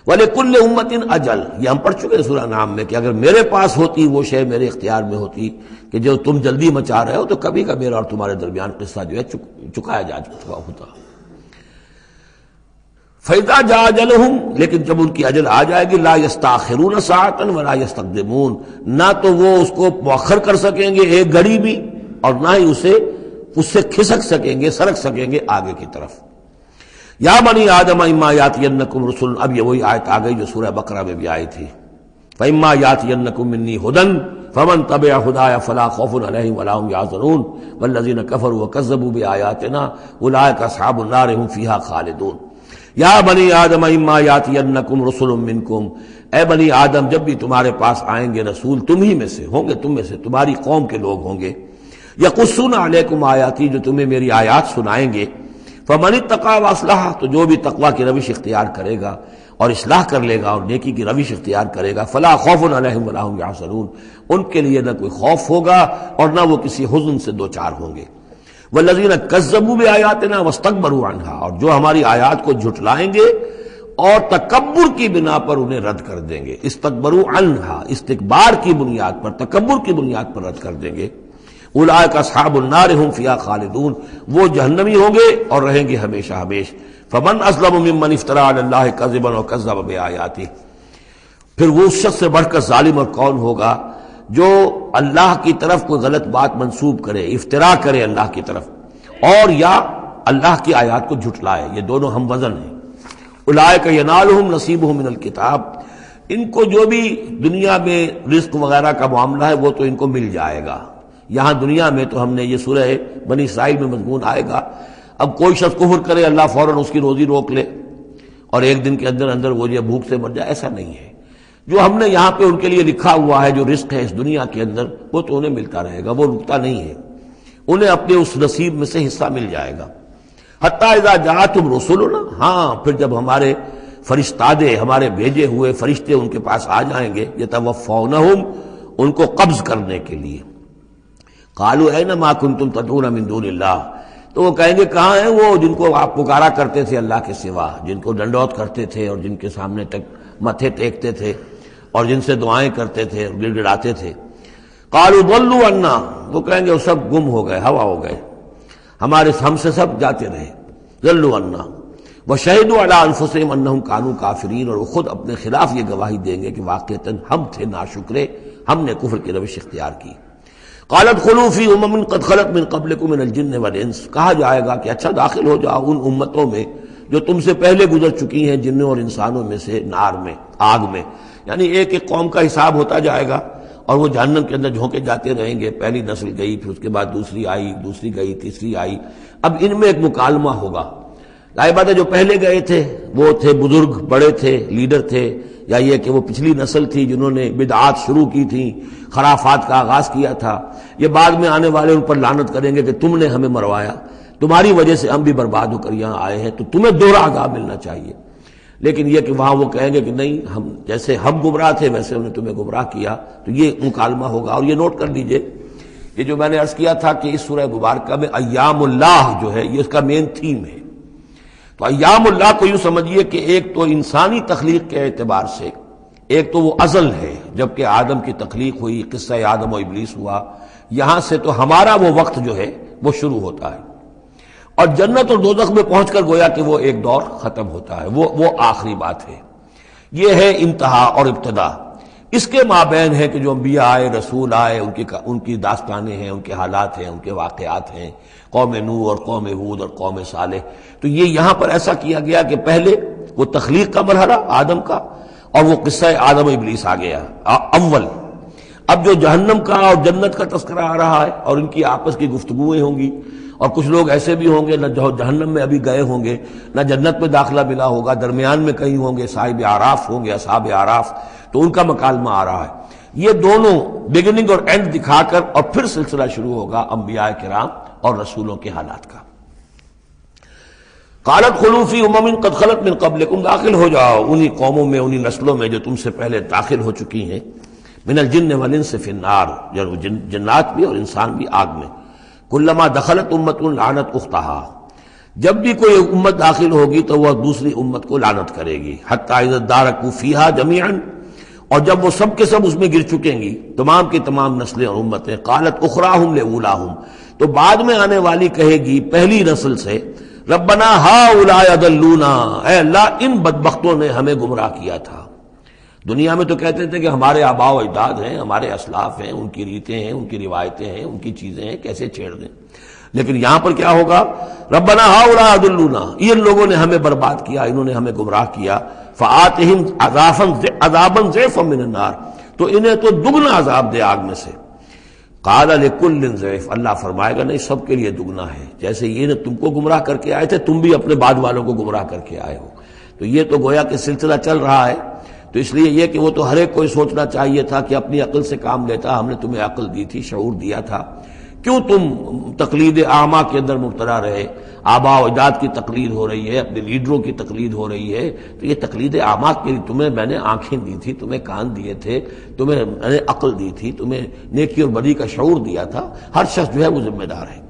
Speaker 1: وَلِكُلِّ أُمَّةٍ أَجَلٌ، یہ ہم پڑھ چکے سورہ نام میں کہ اگر میرے پاس ہوتی وہ شے، میرے اختیار میں ہوتی کہ جو تم جلدی مچا رہے ہو، تو کبھی کا میرا اور تمہارے درمیان قصہ جو ہے چکایا جا چکا ہوتا۔ فَإِذَا جَاءَ أَجَلُهُمْ، لیکن جب ان کی اجل آ جائے گی، لَا يَسْتَأْخِرُونَ سَاعَةً وَلَا يَسْتَقْدِمُونَ، نہ تو وہ اس کو مؤخر کر سکیں گے ایک گھڑی بھی، اور نہ ہی اس سے کھسک سکیں گے، سرک سکیں گے آگے کی طرف۔ یا بنی آدم اما یاتینکم رسل، اب یہ وہی آیت آ گئی جو سورہ بقرہ میں بھی آئی تھی، فاما یاتینکم منی ہدی فمن تبع ہدایا فلا خوف علیہم ولا هم یحزنون والذین کفروا وکذبوا بآیاتنا اولئک اصحاب النار هم فیہا خالدون۔ یا بنی آدم اما یاتینکم رسل منکم، اے بنی آدم جب بھی تمہارے پاس آئیں گے رسول تم ہی میں سے ہوں گے، تم میں سے تمہاری قوم کے لوگ ہوں گے، یقصون علیکم آیاتی، جو تمہیں میری آیات سنائیں گے، فمن اتقی واصلح، تو جو بھی تقوی کی روش اختیار کرے گا اور اصلاح کر لے گا اور نیکی کی روش اختیار کرے گا، فلا خوف علیہم ولا هم یحزنون، ان کے لیے نہ کوئی خوف ہوگا اور نہ وہ کسی حزن سے دوچار ہوں گے۔ والذین کذبوا بآیاتنا واستکبروا عنہا، اور جو ہماری آیات کو جھٹلائیں گے اور تکبر کی بنا پر انہیں رد کر دیں گے، استکبروا عنہا، استکبار کی بنیاد پر، تکبر کی بنیاد پر رد کر دیں گے، اولئک اصحاب النار هم فیہا خالدون، وہ جہنمی ہوں گے اور رہیں گے ہمیشہ ہمیش۔ فمن اظلم ممن افتری علی اللہ کذبا وکذب بآیاتہ، پھر وہ اس شخص سے بڑھ کر ظالم اور کون ہوگا جو اللہ کی طرف کوئی غلط بات منسوب کرے، افترا کرے اللہ کی طرف، اور یا اللہ کی آیات کو جھٹلائے، یہ دونوں ہم وزن ہیں۔ اولئک ینالہم نصیبہم من الکتاب، ان کو جو بھی دنیا میں رزق وغیرہ کا معاملہ ہے وہ تو ان کو مل جائے گا، یہاں دنیا میں تو ہم نے یہ سورہ بنی اسرائیل میں مضمون آئے گا، اب کوئی شخص کفر کرے اللہ فوراً اس کی روزی روک لے اور ایک دن کے اندر اندر وہ یہ بھوک سے مر جائے، ایسا نہیں ہے۔ جو ہم نے یہاں پہ ان کے لیے لکھا ہوا ہے جو رزق ہے اس دنیا کے اندر وہ تو انہیں ملتا رہے گا، وہ رکتا نہیں ہے، انہیں اپنے اس نصیب میں سے حصہ مل جائے گا۔ حتی اذا جاءتہم رسلنا، ہاں پھر جب ہمارے فرشتادے، ہمارے بھیجے ہوئے فرشتے ان کے پاس آ جائیں گے، یتوفونہم، ان کو قبض کرنے کے لیے، قالوا این ما کنتم تدعون من دون اللہ، تو وہ کہیں گے کہاں ہیں وہ جن کو آپ پکارا کرتے تھے اللہ کے سوا، جن کو ڈنڈوت کرتے تھے اور جن کے سامنے تک ماتھے ٹیکتے تھے اور جن سے دعائیں کرتے تھے اور گڑ گڑاتے تھے۔ قالوا ضلوا عنا، وہ کہیں گے وہ سب گم ہو گئے، ہوا ہو گئے، ہم سے سب جاتے رہے، ضلوا عنا وشہدوا علی انفسہم انہم کانوا کافرین، اور وہ خود اپنے خلاف یہ گواہی دیں گے کہ واقعتاً ہم تھے ناشکرے، ہم نے کفر کی روش اختیار کی۔ قالت خلوا فی امم قد خلت من قبلکم من الجن والانس، کہا جائے گا کہ اچھا داخل ہو جاؤ ان امتوں میں جو تم سے پہلے گزر چکی ہیں جنوں اور انسانوں میں سے، نار میں، آگ میں، یعنی ایک ایک قوم کا حساب ہوتا جائے گا اور وہ جہنم کے اندر جھونکے جاتے رہیں گے۔ پہلی نسل گئی، پھر اس کے بعد دوسری آئی، دوسری گئی، تیسری آئی، اب ان میں ایک مکالمہ ہوگا۔ ظاہر بات ہے جو پہلے گئے تھے وہ تھے بزرگ، بڑے تھے، لیڈر تھے، یا یہ کہ وہ پچھلی نسل تھی جنہوں نے بدعات شروع کی تھیں، خرافات کا آغاز کیا تھا۔ یہ بعد میں آنے والے ان پر لعنت کریں گے کہ تم نے ہمیں مروایا، تمہاری وجہ سے ہم بھی برباد ہو کر یہاں آئے ہیں، تو تمہیں دوہرا عذاب ملنا چاہیے۔ لیکن یہ کہ وہاں وہ کہیں گے کہ نہیں، ہم جیسے ہم گمراہ تھے ویسے انہوں نے تمہیں گمراہ کیا، تو یہ مکالمہ ہوگا۔ اور یہ نوٹ کر لیجئے، یہ جو میں نے عرض کیا تھا کہ اس سورہ مبارکہ میں ایام اللہ جو ہے یہ اس کا مین تھیم ہے۔ تو ایام اللہ کو یوں سمجھیے کہ ایک تو انسانی تخلیق کے اعتبار سے، ایک تو وہ ازل ہے جبکہ آدم کی تخلیق ہوئی، قصہ آدم و ابلیس ہوا، یہاں سے تو ہمارا وہ وقت جو ہے وہ شروع ہوتا ہے، اور جنت اور دوزخ میں پہنچ کر گویا کہ وہ ایک دور ختم ہوتا ہے، وہ آخری بات ہے۔ یہ ہے انتہا اور ابتدا۔ اس کے مابین ہے کہ جو انبیاء آئے، رسول آئے، ان کی داستانیں ہیں، ان کے حالات ہیں، ان کے واقعات ہیں، قوم نوح اور قوم ہود اور قوم صالح۔ تو یہ یہاں پر ایسا کیا گیا کہ پہلے وہ تخلیق کا مرحلہ آدم کا، اور وہ قصہ آدم و ابلیس آ گیا اول۔ اب جو جہنم کا اور جنت کا تذکرہ آ رہا ہے اور ان کی آپس کی گفتگویں ہوں گی، اور کچھ لوگ ایسے بھی ہوں گے نہ جو جہنم میں ابھی گئے ہوں گے، نہ جنت میں داخلہ ملا ہوگا، درمیان میں کہیں ہوں گے، صاحب آراف ہوں گے، اصحاب آراف، تو ان کا مکالمہ آ رہا ہے۔ یہ دونوں بگننگ اور اینڈ دکھا کر اور پھر سلسلہ شروع ہوگا انبیاء کرام اور رسولوں کے حالات کا۔ قالت خلوا فی امم قد خلت من قبلکم، داخل ہو جاؤ انہی قوموں میں، انہی نسلوں میں جو تم سے پہلے داخل ہو چکی ہیں، من الجن والانس فی النار، جنات بھی اور انسان بھی آگ میں۔ کلما دخلت امت لعنت اختہا، جب بھی کوئی امت داخل ہوگی تو وہ دوسری امت کو لعنت کرے گی، حتی اذا ادارکوا فیہا جمیعا، اور جب وہ سب کے سب اس میں گر چکیں گی، تمام کی تمام نسلیں اور امتیں، قالت اخراہم لاولاہم، تو بعد میں آنے والی کہے گی پہلی نسل سے، ربنا ہؤلاء اضلونا، اے اللہ ان بدبختوں نے ہمیں گمراہ کیا تھا۔ دنیا میں تو کہتے تھے کہ ہمارے آباء و اجداد ہیں، ہمارے اسلاف ہیں، ان کی ریتیں ہیں، ان کی روایتیں ہیں، ان کی چیزیں ہیں، کیسے چھیڑ دیں۔ لیکن یہاں پر کیا ہوگا، ربنا ہؤلاء اضلونا، ان لوگوں نے ہمیں برباد کیا، انہوں نے ہمیں گمراہ کیا، فآتہم عذابا ضعفا من النار، تو انہیں تو دگنا عذاب دے آگ میں سے۔ قال لکل ضعف، اللہ فرمائے گا نہیں، سب کے لیے دگنا ہے، جیسے یہ نے تم کو گمراہ کر کے آئے تھے، تم بھی اپنے بعد والوں کو گمراہ کر کے آئے ہو۔ تو یہ تو گویا کہ سلسلہ چل رہا ہے، تو اس لیے یہ کہ وہ تو ہر ایک کو سوچنا چاہیے تھا کہ اپنی عقل سے کام لیتا، ہم نے تمہیں عقل دی تھی، شعور دیا تھا، کیوں تم تقلید اعمیٰ کے اندر مبتلا رہے؟ آباء و اجداد کی تقلید ہو رہی ہے، اپنے لیڈروں کی تقلید ہو رہی ہے، تو یہ تقلید اعمیٰ کے لیے تمہیں میں نے آنکھیں دی تھی، تمہیں کان دیے تھے، تمہیں میں نے عقل دی تھی، تمہیں نیکی اور بدی کا شعور دیا تھا، ہر شخص جو ہے وہ ذمہ دار ہے۔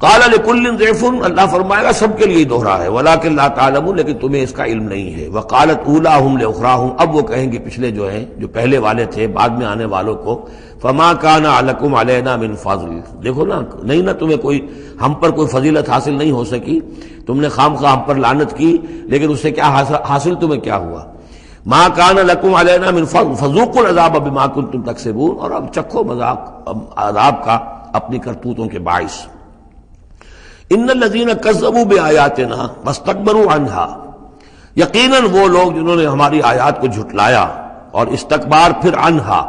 Speaker 1: قال لکل ضعف، اللہ فرمائے گا سب کے لیے دوہرا ہے، ولکن لا تعلمون، لیکن تمہیں اس کا علم نہیں ہے۔ وقالت اولاہم لاخراہم، اب وہ کہیں گے پچھلے جو ہیں، جو پہلے والے تھے، بعد میں آنے والوں کو، فما کان لکم علینا من فضل، دیکھو نا، نہیں نا تمہیں کوئی، ہم پر کوئی فضیلت حاصل نہیں ہو سکی، تم نے خام خواہ ہم پر لعنت کی، لیکن اس سے کیا حاصل تمہیں کیا ہوا؟ ما کان لکم علینا من فضل فذوقوا العذاب بما کنتم تکسبون، اور اب چکھو مذاق عذاب کا اپنی کرتوتوں کے باعث۔ ان الذین کذبوا بآیاتنا واستکبروا عنہا، یقیناً وہ لوگ جنہوں نے ہماری آیات کو جھٹلایا اور استکبار پھر عنہا،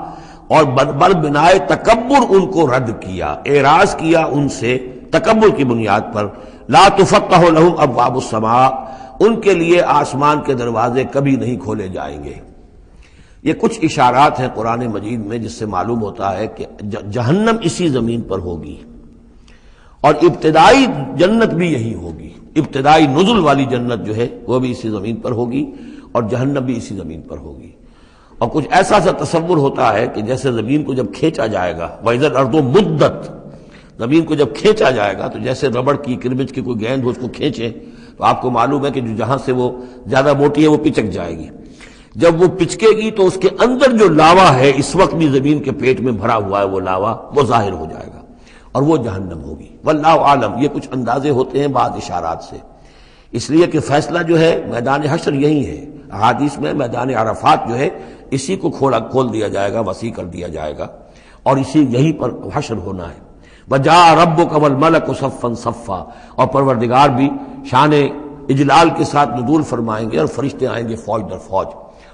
Speaker 1: اور بر بنائے تکبر ان کو رد کیا، اعراض کیا ان سے تکبر کی بنیاد پر، لا تفتح لهم ابواب السماء، ان کے لیے آسمان کے دروازے کبھی نہیں کھولے جائیں گے۔ یہ کچھ اشارات ہیں قرآن مجید میں جس سے معلوم ہوتا ہے کہ جہنم اسی زمین پر ہوگی، اور ابتدائی جنت بھی یہی ہوگی، ابتدائی نزل والی جنت جو ہے وہ بھی اسی زمین پر ہوگی، اور جہنم بھی اسی زمین پر ہوگی۔ اور کچھ ایسا سا تصور ہوتا ہے کہ جیسے زمین کو جب کھینچا جائے گا، وَإِذَا الْأَرْضُ مُدَّتْ، زمین کو جب کھینچا جائے گا تو جیسے ربڑ کی کرمچ کی کوئی گیند ہو اس کو کھینچے تو آپ کو معلوم ہے کہ جو جہاں سے وہ زیادہ موٹی ہے وہ پچک جائے گی، جب وہ پچکے گی تو اس کے اندر جو لاوا ہے اس وقت بھی زمین کے پیٹ میں بھرا ہوا ہے، وہ لاوا وہ ظاہر ہو جائے گا اور وہ جہنم ہوگی۔ واللہ عالم، یہ کچھ اندازے ہوتے ہیں بعض اشارات سے، اس لیے کہ فیصلہ جو ہے میدان حشر یہی ہے. احادیث میں میدان عرفات جو ہے اسی کو کھول دیا جائے گا، وسیع کر دیا جائے گا، اور اسی یہیں پر حشر ہونا ہے. وجاء ربک والملک صفا صفا، اور پروردگار بھی شان اجلال کے ساتھ نزول فرمائیں گے اور فرشتے آئیں گے فوج در فوج،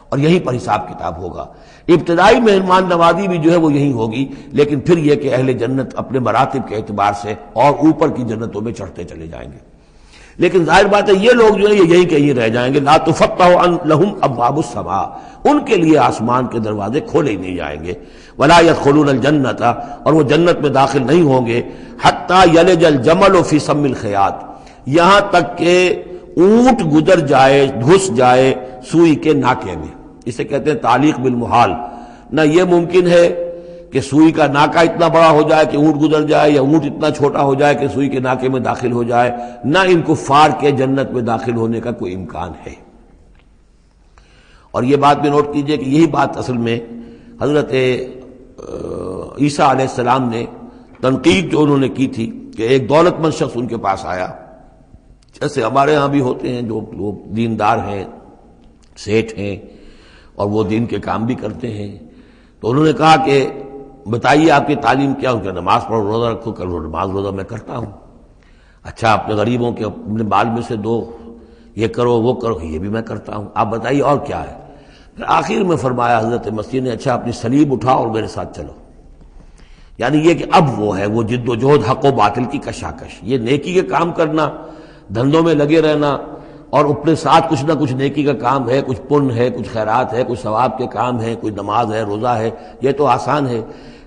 Speaker 1: اور یہیں پر حساب کتاب ہوگا. ابتدائی مہمان نوازی بھی جو ہے وہ یہی ہوگی، لیکن پھر یہ کہ اہل جنت اپنے مراتب کے اعتبار سے اور اوپر کی جنتوں میں چڑھتے چلے جائیں گے. لیکن ظاہر بات ہے یہ لوگ جو ہے یہ یہیں کہ یہیں رہ جائیں گے. لا تفتح لہم ابواب السماء، ان کے لیے آسمان کے دروازے کھولے ہی نہیں جائیں گے. ولا يدخلون الجنت، اور وہ جنت میں داخل نہیں ہوں گے. حتی یلج الجمل فی سم الخیاط، یہاں تک کہ اونٹ گزر جائے، گھس جائے سوئی کے ناکے میں. اسے کہتے ہیں تعلیق بالمحال. نہ یہ ممکن ہے کہ سوئی کا ناکا اتنا بڑا ہو جائے کہ اونٹ گزر جائے، یا اونٹ اتنا چھوٹا ہو جائے کہ سوئی کے ناکے میں داخل ہو جائے. نہ ان کفار کے جنت میں داخل ہونے کا کوئی امکان ہے. اور یہ بات بھی نوٹ کیجئے کہ یہی بات اصل میں حضرت عیسیٰ علیہ السلام نے تنقید جو انہوں نے کی تھی کہ ایک دولت مند شخص ان کے پاس آیا، جیسے ہمارے ہاں بھی ہوتے ہیں جو لوگ دیندار ہیں، سیٹھ ہیں، اور وہ دین کے کام بھی کرتے ہیں. تو انہوں نے کہا کہ بتائیے آپ کی تعلیم کیا ہو؟ کہ نماز پڑھو، روزہ رکھو. کہ نماز روزہ میں کرتا ہوں. اچھا اپنے غریبوں کے اپنے مال میں سے دو، یہ کرو وہ کرو. یہ بھی میں کرتا ہوں. آپ بتائیے اور کیا ہے؟ پھر آخر میں فرمایا حضرت مسیح نے، اچھا اپنی صلیب اٹھاؤ اور میرے ساتھ چلو. یعنی یہ کہ اب وہ ہے وہ جد و جہد حق و باطل کی کشاکش، یہ نیکی کے کام کرنا، دھندوں میں لگے رہنا، اور اپنے ساتھ کچھ نہ کچھ نیکی کا کام ہے، کچھ پن ہے، کچھ خیرات ہے، کچھ ثواب کے کام ہے، کوئی نماز ہے، روزہ ہے، یہ تو آسان ہے.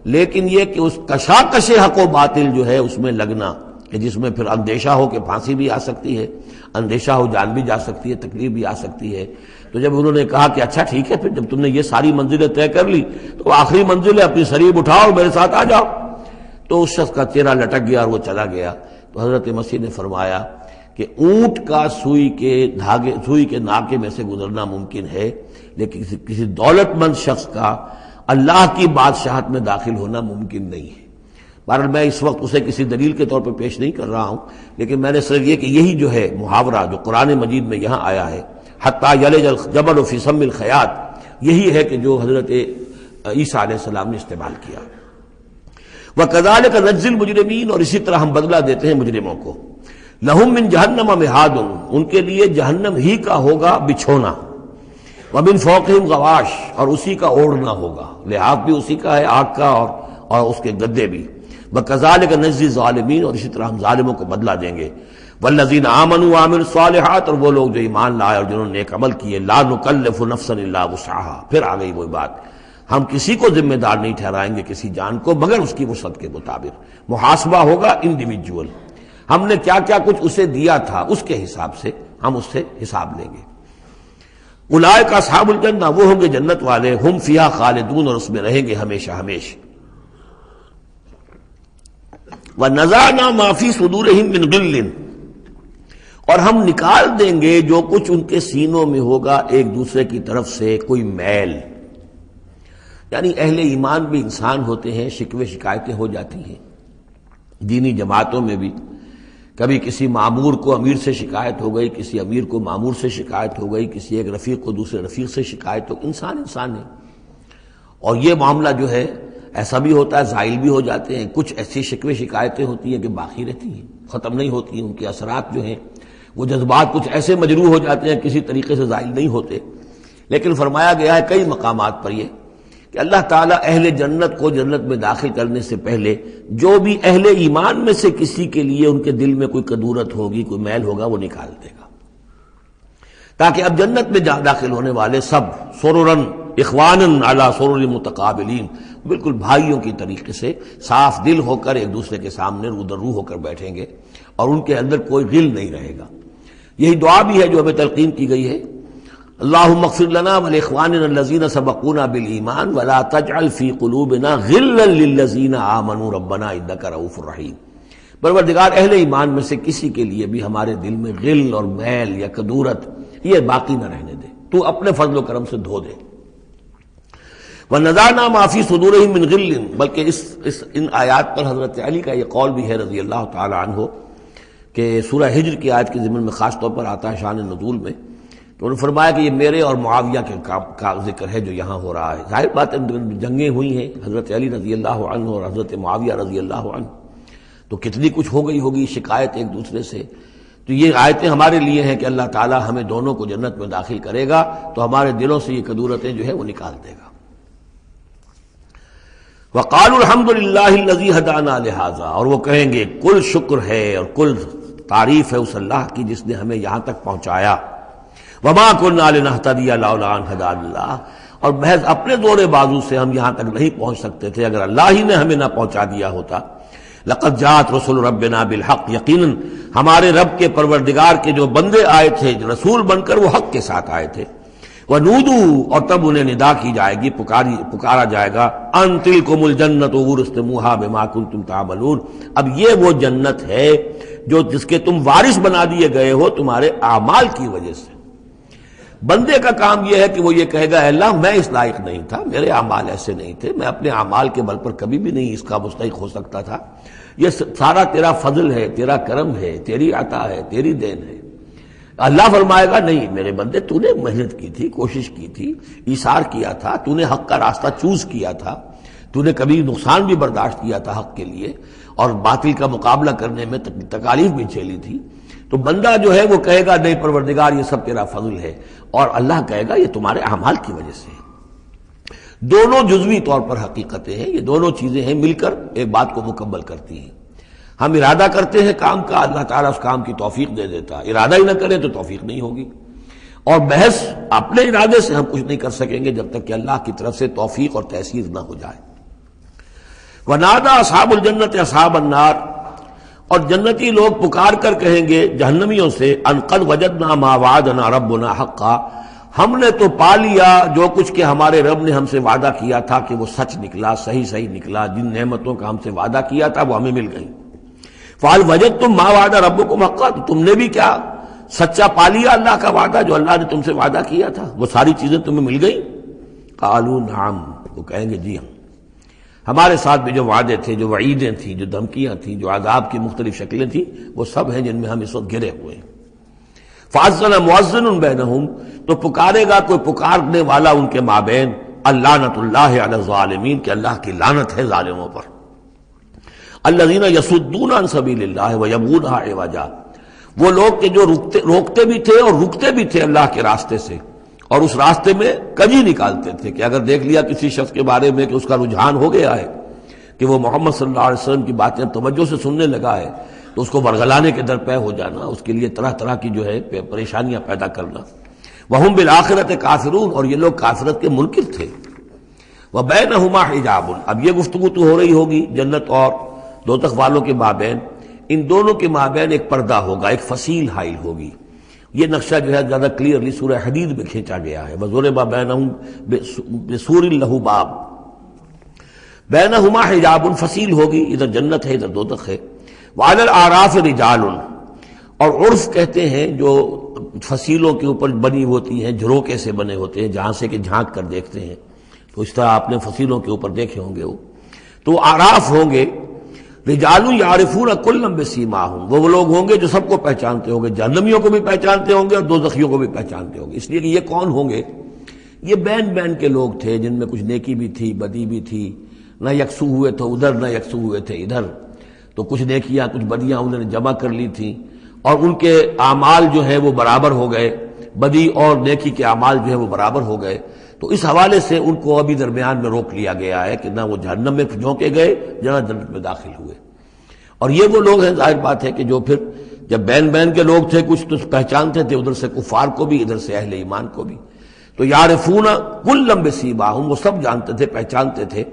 Speaker 1: لیکن یہ کہ اس کشاکش حق و باطل جو ہے اس میں لگنا، کہ جس میں پھر اندیشہ ہو کہ پھانسی بھی آ سکتی ہے، اندیشہ ہو جان بھی جا سکتی ہے، تکلیف بھی آ سکتی ہے. تو جب انہوں نے کہا کہ اچھا ٹھیک ہے، پھر جب تم نے یہ ساری منزلیں طے کر لی تو آخری منزل ہے اپنی صلیب اٹھاؤ اور میرے ساتھ آ جاؤ. تو اس شخص کا چہرہ لٹک گیا اور وہ چلا گیا. تو حضرت مسیح نے فرمایا کہ اونٹ کا سوئی کے ناکے میں سے گزرنا ممکن ہے، لیکن کسی دولت مند شخص کا اللہ کی بادشاہت میں داخل ہونا ممکن نہیں ہے. بہرحال میں اس وقت اسے کسی دلیل کے طور پہ پیش نہیں کر رہا ہوں، لیکن میں نے صرف یہ کہ یہی جو ہے محاورہ جو قرآن مجید میں یہاں آیا ہے، حتیٰ یلج الجمل فی سم الخیاط، یہی ہے کہ جو حضرت عیسیٰ علیہ السلام نے استعمال کیا. وَكَذَلِكَ نَجْزِي الْمُجْرِمِينَ، اور اسی طرح ہم بدلہ دیتے ہیں مجرموں کو. لَهُم مِّن جَهَنَّمَ مِہَادٌ، ان کے لیے جہنم ہی کا ہوگا بچھونا. وَمِن فَوْقِهِمْ غَوَاشٍ، اور اسی کا اوڑھنا ہوگا. لحاف بھی اسی کا ہے، آگ کا، اور اس کے گدے بھی. وَكَذَلِكَ نَجْزِي الظَّالِمِينَ، اور اسی طرح ہم ظالموں کو بدلہ دیں گے. وَالَّذِينَ آمَنُوا وَعَمِلُوا الصَّالِحَاتِ، اور وہ لوگ جو ایمان لائے اور جنہوں نے نیک عمل کیے. لَا نُكَلِّفُ نَفْسًا إِلَّا وُسْعَهَا، پھر آ گئی وہی بات، ہم کسی کو ذمہ دار نہیں ٹھہرائیں گے کسی جان کو مگر اس کی وسعت کے مطابق. محاسبہ ہوگا انڈیویجول، ہم نے کیا کیا کچھ اسے دیا تھا اس کے حساب سے ہم اس سے حساب لیں گے. اولئک اصحاب الجنہ، وہ ہوں گے جنت والے. ہم فیہا خالدون، اور اس میں رہیں گے ہمیشہ ہمیشہ. وَنَزَعْنَا مَا فِي صُدُورِهِم مِّن غِلٍّ، اور ہم نکال دیں گے جو کچھ ان کے سینوں میں ہوگا ایک دوسرے کی طرف سے کوئی میل. یعنی اہل ایمان بھی انسان ہوتے ہیں، شکوے شکایتیں ہو جاتی ہیں. دینی جماعتوں میں بھی کبھی کسی معمور کو امیر سے شکایت ہو گئی، کسی امیر کو معمور سے شکایت ہو گئی، کسی ایک رفیق کو دوسرے رفیق سے شکایت ہو. انسان ہے. اور یہ معاملہ جو ہے ایسا بھی ہوتا ہے، زائل بھی ہو جاتے ہیں. کچھ ایسی شکوے شکایتیں ہوتی ہیں کہ باقی رہتی ہیں، ختم نہیں ہوتی ہیں. ان کے اثرات جو ہیں، وہ جذبات کچھ ایسے مجروح ہو جاتے ہیں، کسی طریقے سے زائل نہیں ہوتے. لیکن فرمایا گیا ہے کئی مقامات پر یہ کہ اللہ تعالیٰ اہل جنت کو جنت میں داخل کرنے سے پہلے جو بھی اہل ایمان میں سے کسی کے لیے ان کے دل میں کوئی کدورت ہوگی، کوئی میل ہوگا، وہ نکال دے گا، تاکہ اب جنت میں داخل ہونے والے سب سررن اخوانن علی سرر متقابلین، بالکل بھائیوں کی طریقے سے صاف دل ہو کر ایک دوسرے کے سامنے رو در رو ہو کر بیٹھیں گے، اور ان کے اندر کوئی غل نہیں رہے گا. یہی دعا بھی ہے جو ہمیں تلقین کی گئی ہے، اللہم اغفر لنا ولاخواننا الذین سبقونا بالایمان ولا تجعل فی قلوبنا غلا للذین آمنوا ربنا انک رؤوف رحیم. پروردگار اہل ایمان میں سے کسی کے لیے بھی ہمارے دل میں غل اور میل یا کدورت یہ باقی نہ رہنے دے، تو اپنے فضل و کرم سے دھو دے. وَنَزَعْنَا مَا فِي صُدُورِهِم مِّن غِلٍّ، بلکہ ان آیات پر حضرت علی کا یہ قول بھی ہے رضی اللہ تعالی عنہ کہ سورہ ہجر کی آیت کے ضمن میں خاص طور پر آتا ہے شان نزول میں، تو انہوں نے فرمایا کہ یہ میرے اور معاویہ کے کا ذکر ہے جو یہاں ہو رہا ہے۔ ظاہر بات ہے جنگیں ہوئی ہیں حضرت علی رضی اللہ عنہ اور حضرت معاویہ رضی اللہ عنہ، تو کتنی کچھ ہو گئی ہوگی شکایت ایک دوسرے سے۔ تو یہ آیتیں ہمارے لیے ہیں کہ اللہ تعالی ہمیں دونوں کو جنت میں داخل کرے گا تو ہمارے دلوں سے یہ کدورتیں جو ہے وہ نکال دے گا۔ وقالوا الحمد للہ الذی ہدانا لہذا، اور وہ کہیں گے کل شکر ہے اور کل تعریف ہے اس اللہ کی جس نے ہمیں یہاں تک پہنچایا۔ وما كنا لنهتدي لولا ان هدانا اللہ، اور محض اپنے زور بازو سے ہم یہاں تک نہیں پہنچ سکتے تھے اگر اللہ ہی نے ہمیں نہ پہنچا دیا ہوتا۔ لقد جاءت رسل ربنا بالحق، یقیناً ہمارے رب کے پروردگار کے جو بندے آئے تھے رسول بن کر وہ حق کے ساتھ آئے تھے۔ ونودوا، اور تب انہیں ندا کی جائے گی، پکارا جائے گا، ان تلکم الجنۃ اورثتموها بما کنتم تعملون، اب یہ وہ جنت ہے جو جس کے تم وارث بنا دیے گئے ہو تمہارے اعمال کی وجہ سے۔ بندے کا کام یہ ہے کہ وہ یہ کہے گا اے اللہ میں اس لائق نہیں تھا، میرے اعمال ایسے نہیں تھے، میں اپنے اعمال کے بل پر کبھی بھی نہیں اس کا مستحق ہو سکتا تھا، یہ سارا تیرا فضل ہے، تیرا کرم ہے، تیری عطا ہے، تیری دین ہے۔ اللہ فرمائے گا نہیں میرے بندے، تو نے محنت کی تھی، کوشش کی تھی، ایثار کیا تھا، تو نے حق کا راستہ چوز کیا تھا، تو نے کبھی نقصان بھی برداشت کیا تھا حق کے لیے اور باطل کا مقابلہ کرنے میں تکالیف بھی جھیلی تھی۔ تو بندہ جو ہے وہ کہے گا نہیں پروردگار یہ سب تیرا فضل ہے، اور اللہ کہے گا یہ تمہارے اعمال کی وجہ سے۔ دونوں جزوی طور پر حقیقتیں ہیں، یہ دونوں چیزیں ہیں مل کر ایک بات کو مکمل کرتی ہیں۔ ہم ارادہ کرتے ہیں کام کا، اللہ تعالیٰ اس کام کی توفیق دے دیتا، ارادہ ہی نہ کریں تو توفیق نہیں ہوگی، اور محض اپنے ارادے سے ہم کچھ نہیں کر سکیں گے جب تک کہ اللہ کی طرف سے توفیق اور تیسیر نہ ہو جائے۔ وَنَادَىٰ أَصْحَابُ الْجَنَّةِ أَصْحَابَ النَّارِ، اور جنتی لوگ پکار کر کہیں گے جہنمیوں سے ان قد وجدنا ما وعدنا ربنا حقا، ہم نے تو پا لیا جو کچھ کہ ہمارے رب نے ہم سے وعدہ کیا تھا کہ وہ سچ نکلا، صحیح نکلا، جن نعمتوں کا ہم سے وعدہ کیا تھا وہ ہمیں مل گئی۔ فَهَلْ وَجَدْتُم مَّا وَعَدَ رَبُّكُمْ حَقًّا، تو تم نے بھی کیا سچا پا لیا اللہ کا وعدہ جو اللہ نے تم سے وعدہ کیا تھا، وہ ساری چیزیں تمہیں مل گئیں؟ قالوا نعم، وہ کہیں گے جی ہاں، ہمارے ساتھ بھی جو وعدے تھے، جو وعیدیں تھیں، جو دھمکیاں تھیں، جو عذاب کی مختلف شکلیں تھیں، وہ سب ہیں جن میں ہم اس وقت گرے ہوئے ہیں۔ فَأَذَّنَ مُؤَذِّنٌ بَيْنَهُمْ، تو پکارے گا کوئی پکارنے والا ان کے مابین، اللعنۃ اللہ علی الظالمین، کہ اللہ کی لعنت ہے ظالموں پر۔ الذین یصدون عن سبیل اللہ ویبغونها عوجا، وہ لوگ کہ جو روکتے بھی تھے اور رکتے بھی تھے اللہ کے راستے سے، اور اس راستے میں کجی نکالتے تھے کہ اگر دیکھ لیا کسی شخص کے بارے میں کہ اس کا رجحان ہو گیا ہے کہ وہ محمد صلی اللہ علیہ وسلم کی باتیں توجہ سے سننے لگا ہے، تو اس کو ورگلانے کے درپے ہو جانا، اس کے لیے طرح طرح کی جو ہے پریشانیاں پیدا کرنا۔ وَهُمْ بِالْآخِرَةِ كَافِرُونَ، اور یہ لوگ کافرت کے منکر تھے۔ وَبَيْنَهُمَا حِجَابٌ، اب یہ گفتگو تو ہو رہی ہوگی جنت اور دوزخ والوں کے مابین، ان دونوں کے مابین ایک پردہ ہوگا، ایک فصیل حائل ہوگی۔ یہ نقشہ جو ہے زیادہ کلیئرلی سورہ حدید میں کھینچا گیا ہے، وَضُرِبَ بَيْنَهُمْ بِسُورٍ لَهُ بَابٌ، بَيْنَهُمَا حِجَابٌ، فصیل ہوگی، ادھر جنت ہے ادھر دوزخ ہے۔ وَعَلَى الْأَعْرَافِ رِجَالٌ، اور عرف کہتے ہیں جو فصیلوں کے اوپر بنی ہوتی ہیں، جھروکے سے بنے ہوتے ہیں جہاں سے کہ جھانک کر دیکھتے ہیں، تو اس طرح آپ نے فصیلوں کے اوپر دیکھے ہوں گے، تو اعراف ہوں گے۔ رجال یعرفون کلا بسیماہم، وہ لوگ ہوں گے جو سب کو پہچانتے ہوں گے، جہنمیوں کو بھی پہچانتے ہوں گے اور دوزخیوں کو بھی پہچانتے ہوں گے، اس لیے کہ یہ کون ہوں گے؟ یہ بین کے لوگ تھے جن میں کچھ نیکی بھی تھی، بدی بھی تھی، نہ یکسو ہوئے تھے ادھر نہ یکسو ہوئے تھے ادھر، تو کچھ نیکیاں کچھ بدیاں انہوں نے جمع کر لی تھیں، اور ان کے اعمال جو ہے وہ برابر ہو گئے، بدی اور نیکی کے اعمال جو ہے وہ برابر ہو گئے، تو اس حوالے سے ان کو ابھی درمیان میں روک لیا گیا ہے کہ نہ وہ جہنم میں جھونکے گئے نہ جنت میں داخل ہوئے۔ اور یہ وہ لوگ ہیں، ظاہر بات ہے کہ جو پھر جب بین کے لوگ تھے کچھ تو پہچانتے تھے ادھر سے کفار کو بھی ادھر سے اہل ایمان کو بھی، تو یعرفون کلا بسیماہم، وہ سب جانتے تھے پہچانتے تھے،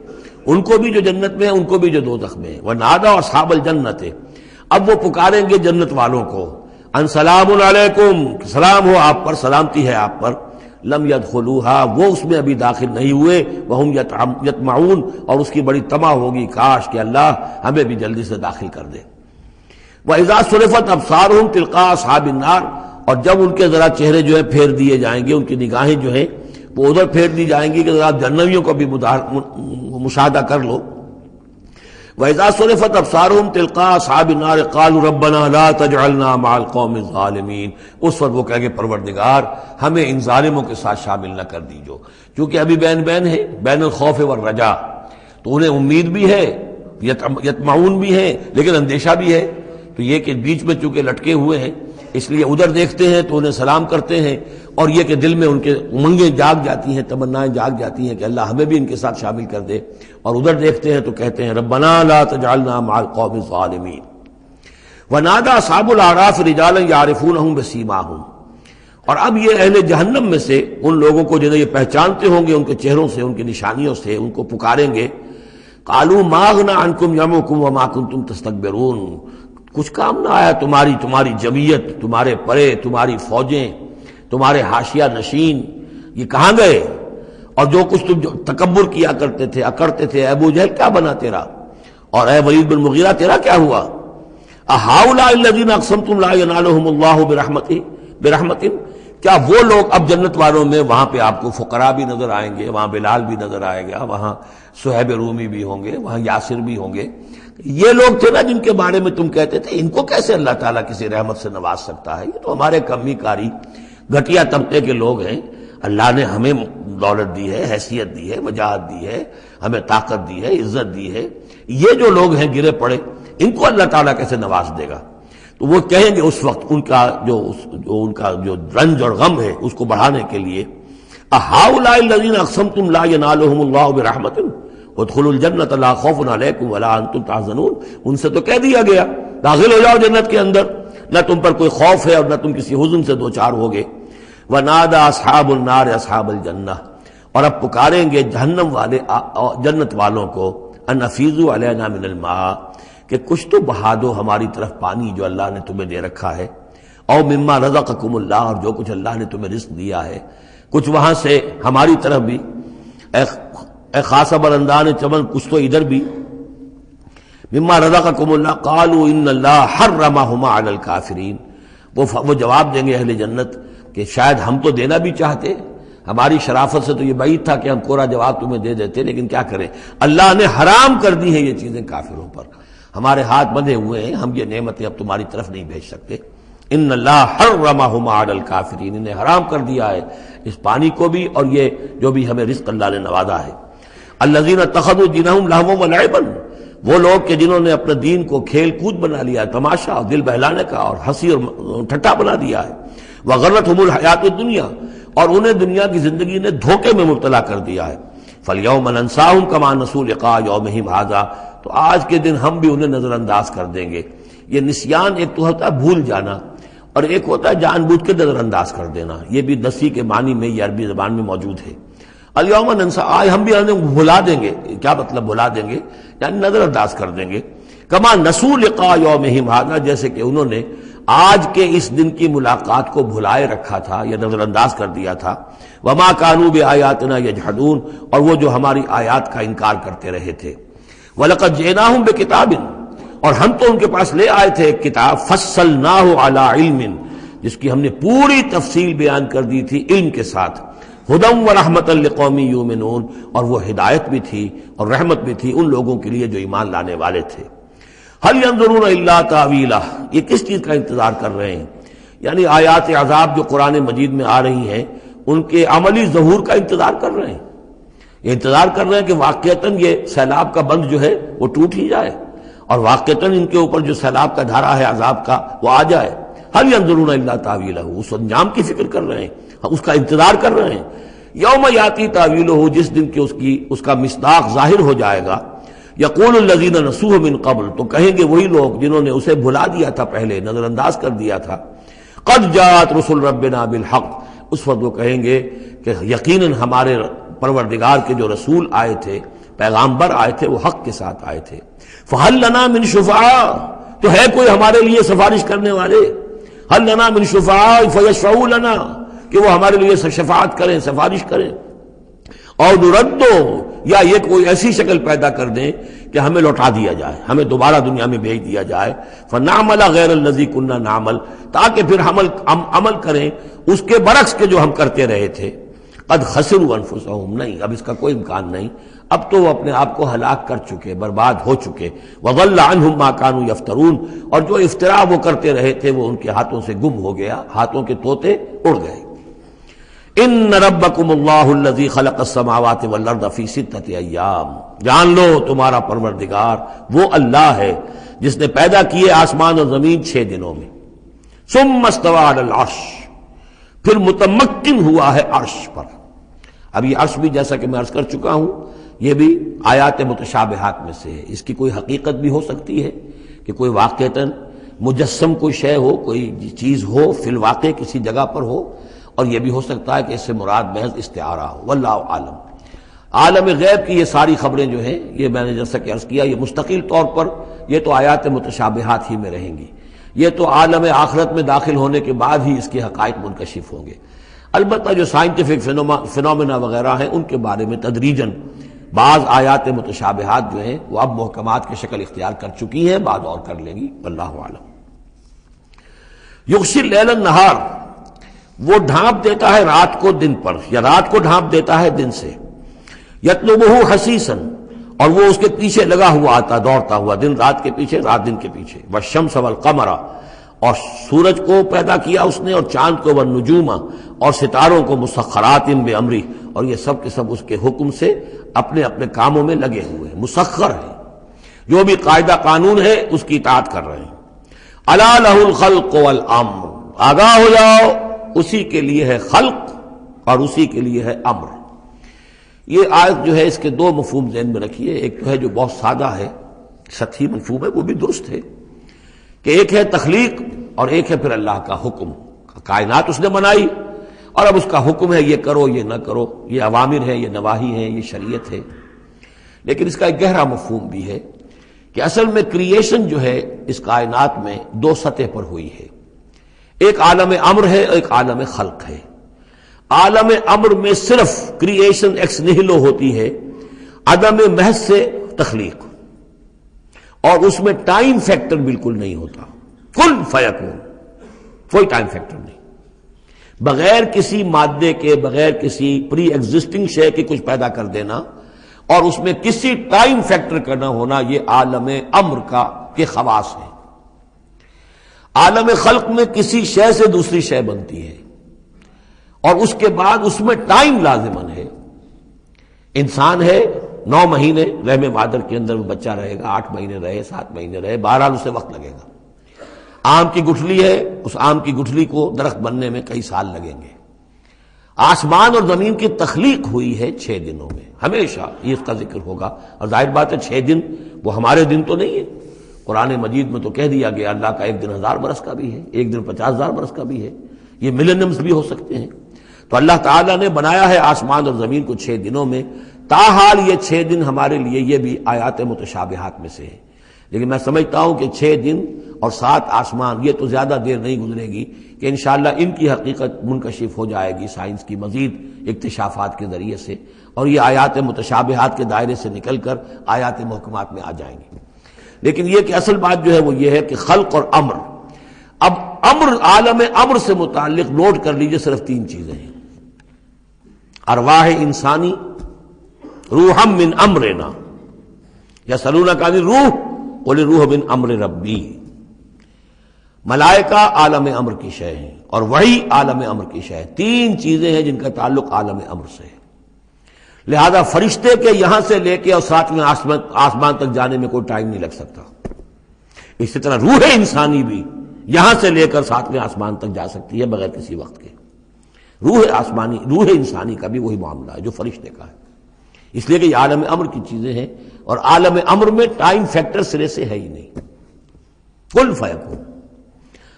Speaker 1: ان کو بھی جو جنت میں ہے ان کو بھی جو دوزخ میں ہے۔ ونادى اصحاب الجنت، اب وہ پکاریں گے جنت والوں کو، ان سلام علیکم، سلام ہو آپ پر، سلامتی ہے آپ پر، لم يدخلوها، وہ اس میں ابھی داخل نہیں ہوئے، وہم یطمعون، اور اس کی بڑی طمع ہوگی کاش کہ اللہ ہمیں بھی جلدی سے داخل کر دے۔ وَإِذَا صُرِفَتْ أَبْصَارُهُمْ تِلْقَاءَ أَصْحَابِ النَّارِ، اور جب ان کے ذرا چہرے جو ہے پھیر دیے جائیں گے، ان کی نگاہیں جو ہیں وہ ادھر پھیر دی جائیں گی کہ ذرا جہنمیوں کو بھی مشاہدہ کر لو۔ وَإِذَا صُرِفَتْ أَبْصَارُهُمْ تِلْقَاءَ أَصْحَابِ النَّارِ قَالُوا رَبَّنَا لَا تَجْعَلْنَا مَعَ الْقَوْمِ الظَّالِمِينَ۔ اس وقت وہ کہیں گے پروردگار ہمیں ان ظالموں کے ساتھ شامل نہ کر دیجو، کیونکہ ابھی بین ہے، بین الخوف والرجا، تو انہیں امید بھی ہے، یطمعون بھی ہے، لیکن اندیشہ بھی ہے، تو یہ کہ بیچ میں چونکہ لٹکے ہوئے ہیں اس لیے ادھر دیکھتے ہیں تو انہیں سلام کرتے ہیں، اور یہ کہ دل میں ان کے امنگیں جاگ جاتی ہیں، تمنائیں جاگ جاتی ہیں کہ اللہ ہمیں بھی ان کے ساتھ شامل کر دے، اور ادھر دیکھتے ہیں تو کہتے ہیں ربنا لا تجعلنا مع القوم الظالمین۔ ونادى اصحاب الاعراف رجالا يعرفونهم بسیماهم، اور اب یہ اہل جہنم میں سے ان لوگوں کو جنہیں یہ پہچانتے ہوں گے ان کے چہروں سے، ان کی نشانیوں سے، ان کو پکاریں گے، قالوا ما اغنى عنكم جمعكم وما كنتم تستكبرون، کچھ کام نہ آیا تمہاری جمعیت، تمہارے پرے، تمہاری فوجیں، تمہارے حاشیہ نشین، یہ کہاں گئے؟ اور جو کچھ تم جو تکبر کیا کرتے تھے، اکڑتے تھے، اے ابو جہل کیا بنا تیرا، اور اے ولید بن مغیرہ تیرا کیا ہوا؟ اہؤلاء الذین اقسمتم لا ینالهم اللہ برحمت، کیا وہ لوگ اب جنت والوں میں وہاں پہ آپ کو فقراء بھی نظر آئیں گے، وہاں بلال بھی نظر آئے گا، وہاں صہیب رومی بھی ہوں گے، وہاں یاسر بھی ہوں گے، یہ لوگ تھے نا جن کے بارے میں تم کہتے تھے ان کو کیسے اللہ تعالیٰ کسی رحمت سے نواز سکتا ہے، یہ تو ہمارے کمی کاری گھٹیا طبقے کے لوگ ہیں، اللہ نے ہمیں دولت دی ہے، حیثیت دی ہے، وجاہت دی ہے، ہمیں طاقت دی ہے، عزت دی ہے، یہ جو لوگ ہیں گرے پڑے ان کو اللہ تعالیٰ کیسے نواز دے گا؟ تو وہ کہیں گے اس وقت ان کا جو رنج اور غم ہے اس کو بڑھانے کے لیے، اہؤلاء الذین اقسمتم لا ینالهم اللہ برحمت ادخلوا الجنۃ لا خوف علیکم ولا انتم تحزنون، ان سے تو کہہ دیا گیا داخل ہو جاؤ جنت کے اندر، نہ تم پر کوئی خوف ہے اور نہ تم کسی حزن سے دوچار ہوگے۔ ونادى اصحاب النار اصحاب الجنہ، اور اب پکاریں گے جہنم والے جنت والوں کو، ان افیضوا علینا من الماء، کہ کچھ تو بہا دو ہماری طرف پانی جو اللہ نے تمہیں دے رکھا ہے، او مما رزقکم اللہ، اور جو کچھ اللہ نے تمہیں رزق دیا ہے کچھ وہاں سے ہماری طرف بھی، اے خاصہ برندان چمن کچھ تو ادھر بھی، مما رزقکم اللہ، قالوا ان اللہ حرمہما علی الکافرین، وہ جواب دیں گے اہل جنت کہ شاید ہم تو دینا بھی چاہتے، ہماری شرافت سے تو یہ بعید تھا کہ ہم کوڑا جواب تمہیں دے دیتے، لیکن کیا کریں، اللہ نے حرام کر دی ہیں یہ چیزیں کافروں پر، ہمارے ہاتھ بندھے ہوئے ہیں، ہم یہ نعمتیں اب تمہاری طرف نہیں بھیج سکتے۔ ان اللہ حرمہما علی الکافرین، انہیں حرام کر دیا ہے اس پانی کو بھی اور یہ جو بھی ہمیں رزق اللہ نے نوازا ہے۔ الذین اتخذوا دینہم لہوا ولعبا، وہ لوگ کہ جنہوں نے اپنے دین کو کھیل کود بنا لیا، تماشا اور دل بہلانے کا اور ہنسی اور ٹھٹا بنا دیا ہے، وغرتہم الحیات الدنیا، اور انہیں دنیا کی زندگی نے دھوکے میں مبتلا کر دیا ہے۔ فالیوم ننساہم کما نسوا لقاء یومہم ھذا، تو آج کے دن ہم بھی انہیں نظر انداز کر دیں گے۔ یہ نسیان ایک تو ہوتا ہے بھول جانا، اور ایک ہوتا ہے جان بوجھ کے نظر انداز کر دینا، یہ بھی نسی کے معنی میں یہ عربی زبان میں موجود ہے۔ الیوم ننسا، آج ہم بھی انہیں بھلا دیں گے، کیا مطلب بھلا دیں گے؟ یعنی نظر انداز کر دیں گے، کما نسوا لقاء یومہم ھذا، جیسے کہ انہوں نے آج کے اس دن کی ملاقات کو بھلائے رکھا تھا یا نظر انداز کر دیا تھا۔ وما كانوا بآیاتنا یجحدون، اور وہ جو ہماری آیات کا انکار کرتے رہے تھے۔ وَلَقَدْ جِئْنَاهُمْ بِكِتَابٍ، اور ہم تو ان کے پاس لے آئے تھے ایک کتاب، فَصَّلْنَاهُ عَلَىٰ عِلْمٍ، جس کی ہم نے پوری تفصیل بیان کر دی تھی علم کے ساتھ، هُدًى وَرَحْمَةً لِقَوْمٍ يُؤْمِنُونَ، اور وہ ہدایت بھی تھی اور رحمت بھی تھی ان لوگوں کے لیے جو ایمان لانے والے تھے۔ هَلْ يَنظُرُونَ إِلَّا تَأْوِيلَهُ، یہ کس چیز کا انتظار کر رہے ہیں؟ یعنی آیات عذاب جو قرآن مجید میں آ رہی ہیں ان کے عملی ظہور کا انتظار کر رہے ہیں، یہ انتظار کر رہے ہیں کہ واقعتاً یہ سیلاب کا بند جو ہے وہ ٹوٹ ہی جائے، اور واقعتاً ان کے اوپر جو سیلاب کا دھارا ہے عذاب کا وہ آ جائے۔ هل ينظرون الا تاویلہ، اس انجام کی فکر کر رہے ہیں، اس کا انتظار کر رہے ہیں۔ یوم یاتی تاویلہ، جس دن کہ اس کا مصداق ظاہر ہو جائے گا۔ یقول الذین نسوہ من قبل، تو کہیں گے وہی لوگ جنہوں نے اسے بھلا دیا تھا، پہلے نظر انداز کر دیا تھا، قد جاءت رسل ربنا بالحق، اس وقت وہ کہیں گے کہ یقیناً ہمارے پروردگار کے جو رسول آئے تھے، پیغامبر آئے تھے، وہ حق کے ساتھ آئے تھے۔ فہل لنا من شفعاء، تو ہے کوئی ہمارے لیے سفارش کرنے والے؟ ہل لنا من شفعاء فیشفعوا لنا، کہ وہ ہمارے لیے شفاعت کریں، سفارش کریں۔ اور نردو، یا یہ کوئی ایسی شکل پیدا کر دیں کہ ہمیں لوٹا دیا جائے، ہمیں دوبارہ دنیا میں بھیج دیا جائے، فنعمل غیر الذی کنا نعمل، تاکہ پھر ہم عمل کریں اس کے برعکس کے جو ہم کرتے رہے تھے۔ قد خسروا انفسهم، نہیں اب اس کا کوئی امکان نہیں، اب تو وہ اپنے آپ کو ہلاک کر چکے، برباد ہو چکے. وضل عنہم ما كانوا یفترون، اور جو افتراء وہ کرتے رہے تھے وہ ان کے ہاتھوں سے گم ہو گیا، ہاتھوں کے طوطے اڑ گئے. ان ربکم اللہ الذی خلق السماوات والارض فی ستۃ ایام، جان لو تمہارا پروردگار وہ اللہ ہے جس نے پیدا کیے آسمان اور زمین 6 دنوں میں. ثم استوى علی العرش، پھر متمکن ہوا ہے عرش پر. اب یہ عرش بھی جیسا کہ میں عرض کر چکا ہوں یہ بھی آیات متشابہات میں سے ہے. اس کی کوئی حقیقت بھی ہو سکتی ہے کہ کوئی واقعتاً مجسم کوئی شے ہو، کوئی چیز ہو فی الواقع کسی جگہ پر ہو، اور یہ بھی ہو سکتا ہے کہ اس سے مراد محض استعارہ ہو. واللہ عالم. عالم غیب کی یہ ساری خبریں جو ہیں، یہ میں نے جیسا کہ عرض کیا یہ مستقل طور پر یہ تو آیات متشابہات ہی میں رہیں گی. یہ تو عالم آخرت میں داخل ہونے کے بعد ہی اس کے حقائق منکشف ہوں گے. البتہ جو سائنٹیفک فینومینا وغیرہ ہیں ان کے بارے میں تدریجاً بعض آیات متشابہات جو ہیں وہ اب محکمات کی شکل اختیار کر چکی ہیں، بعد اور کر لیں گی. واللہ عالم. یغشی اللیل النہار، وہ ڈھانپ دیتا ہے رات کو دن پر، یا رات کو ڈھانپ دیتا ہے دن سے. یطلبہ حثیثاً، اور وہ اس کے پیچھے لگا ہوا آتا، دوڑتا ہوا، دن رات کے پیچھے رات دن کے پیچھے. والشمس والقمر، اور سورج کو پیدا کیا اس نے اور چاند کو، والنجوم، اور ستاروں کو، مسخرات بامرہ، اور یہ سب کے سب اس کے حکم سے اپنے اپنے کاموں میں لگے ہوئے ہیں، مسخر ہیں. جو بھی قاعدہ قانون ہے اس کی اطاعت کر رہے ہیں. الا لہ الخلق والامر، آگاہ ہو جاؤ اسی کے لیے ہے خلق اور اسی کے لیے ہے امر. یہ آیت جو ہے اس کے 2 مفہوم ذہن میں رکھیے. ایک تو ہے جو بہت سادہ ہے، سطحی مفہوم ہے، وہ بھی درست ہے کہ ایک ہے تخلیق اور ایک ہے پھر اللہ کا حکم. کائنات اس نے بنائی اور اب اس کا حکم ہے یہ کرو یہ نہ کرو، یہ اوامر ہے، یہ نواہی ہے، یہ شریعت ہے. لیکن اس کا ایک گہرا مفہوم بھی ہے کہ اصل میں کریشن جو ہے اس کائنات میں 2 سطح پر ہوئی ہے. ایک عالم امر ہے، ایک عالم خلق ہے. عالم امر میں صرف کریشن ایکس نہلو ہوتی ہے، عدم محض سے تخلیق، اور اس میں ٹائم فیکٹر بالکل نہیں ہوتا. کن فیکون، کوئی ٹائم فیکٹر نہیں. بغیر کسی مادے کے، بغیر کسی پری ایگزسٹنگ شے کے کچھ پیدا کر دینا اور اس میں کسی ٹائم فیکٹر کا نہ ہونا، یہ عالم امر کے خواص ہے. عالم خلق میں کسی شے سے دوسری شے بنتی ہے اور اس کے بعد اس میں ٹائم لازمن ہے. انسان ہے 9 مہینے رحم مادر کے اندر وہ بچہ رہے گا، 8 مہینے رہے، 7 مہینے رہے، بہرحال اسے وقت لگے گا. آم کی گٹھلی ہے، اس آم کی گٹھلی کو درخت بننے میں کئی سال لگیں گے. آسمان اور زمین کی تخلیق ہوئی ہے 6 دنوں میں. ہمیشہ یہ اس کا ذکر ہوگا، اور ظاہر بات ہے 6 دن وہ ہمارے دن تو نہیں ہے. قرآن مجید میں تو کہہ دیا گیا اللہ کا ایک دن 1000 برس کا بھی ہے، ایک دن 50,000 برس کا بھی ہے، یہ ملینمز بھی ہو سکتے ہیں. تو اللہ تعالیٰ نے بنایا ہے آسمان اور زمین کو 6 دنوں میں. تاحال یہ 6 دن ہمارے لیے یہ بھی آیات متشابہات میں سے ہے. لیکن میں سمجھتا ہوں کہ 6 دن اور 7 آسمان یہ تو زیادہ دیر نہیں گزرے گی کہ انشاءاللہ ان کی حقیقت منکشف ہو جائے گی سائنس کی مزید اکتشافات کے ذریعے سے، اور یہ آیات متشابہات کے دائرے سے نکل کر آیات محکمات میں آ جائیں گی. لیکن یہ کہ اصل بات جو ہے وہ یہ ہے کہ خلق اور امر. اب امر، عالم امر سے متعلق نوٹ کر لیجئے صرف 3 چیزیں ہیں. ارواح انسانی، روحم من امرنا، یسألونک عن الروح قل الروح من امر ربی. ملائکہ عالم امر کی شے ہیں اور وحی عالم امر کی شے ہے. 3 چیزیں ہیں جن کا تعلق عالم امر سے ہے. لہذا فرشتے کے یہاں سے لے کے اور 7ویں آسمان تک جانے میں کوئی ٹائم نہیں لگ سکتا. اسی طرح روح انسانی بھی یہاں سے لے کر 7ویں آسمان تک جا سکتی ہے بغیر کسی وقت کے. روح انسانی کا بھی وہی معاملہ ہے جو فرشتے کا ہے. اس لیے کہ یہ عالم امر کی چیزیں ہیں اور عالم امر میں ٹائم فیکٹر سرے سے ہے ہی نہیں. کن فیکون.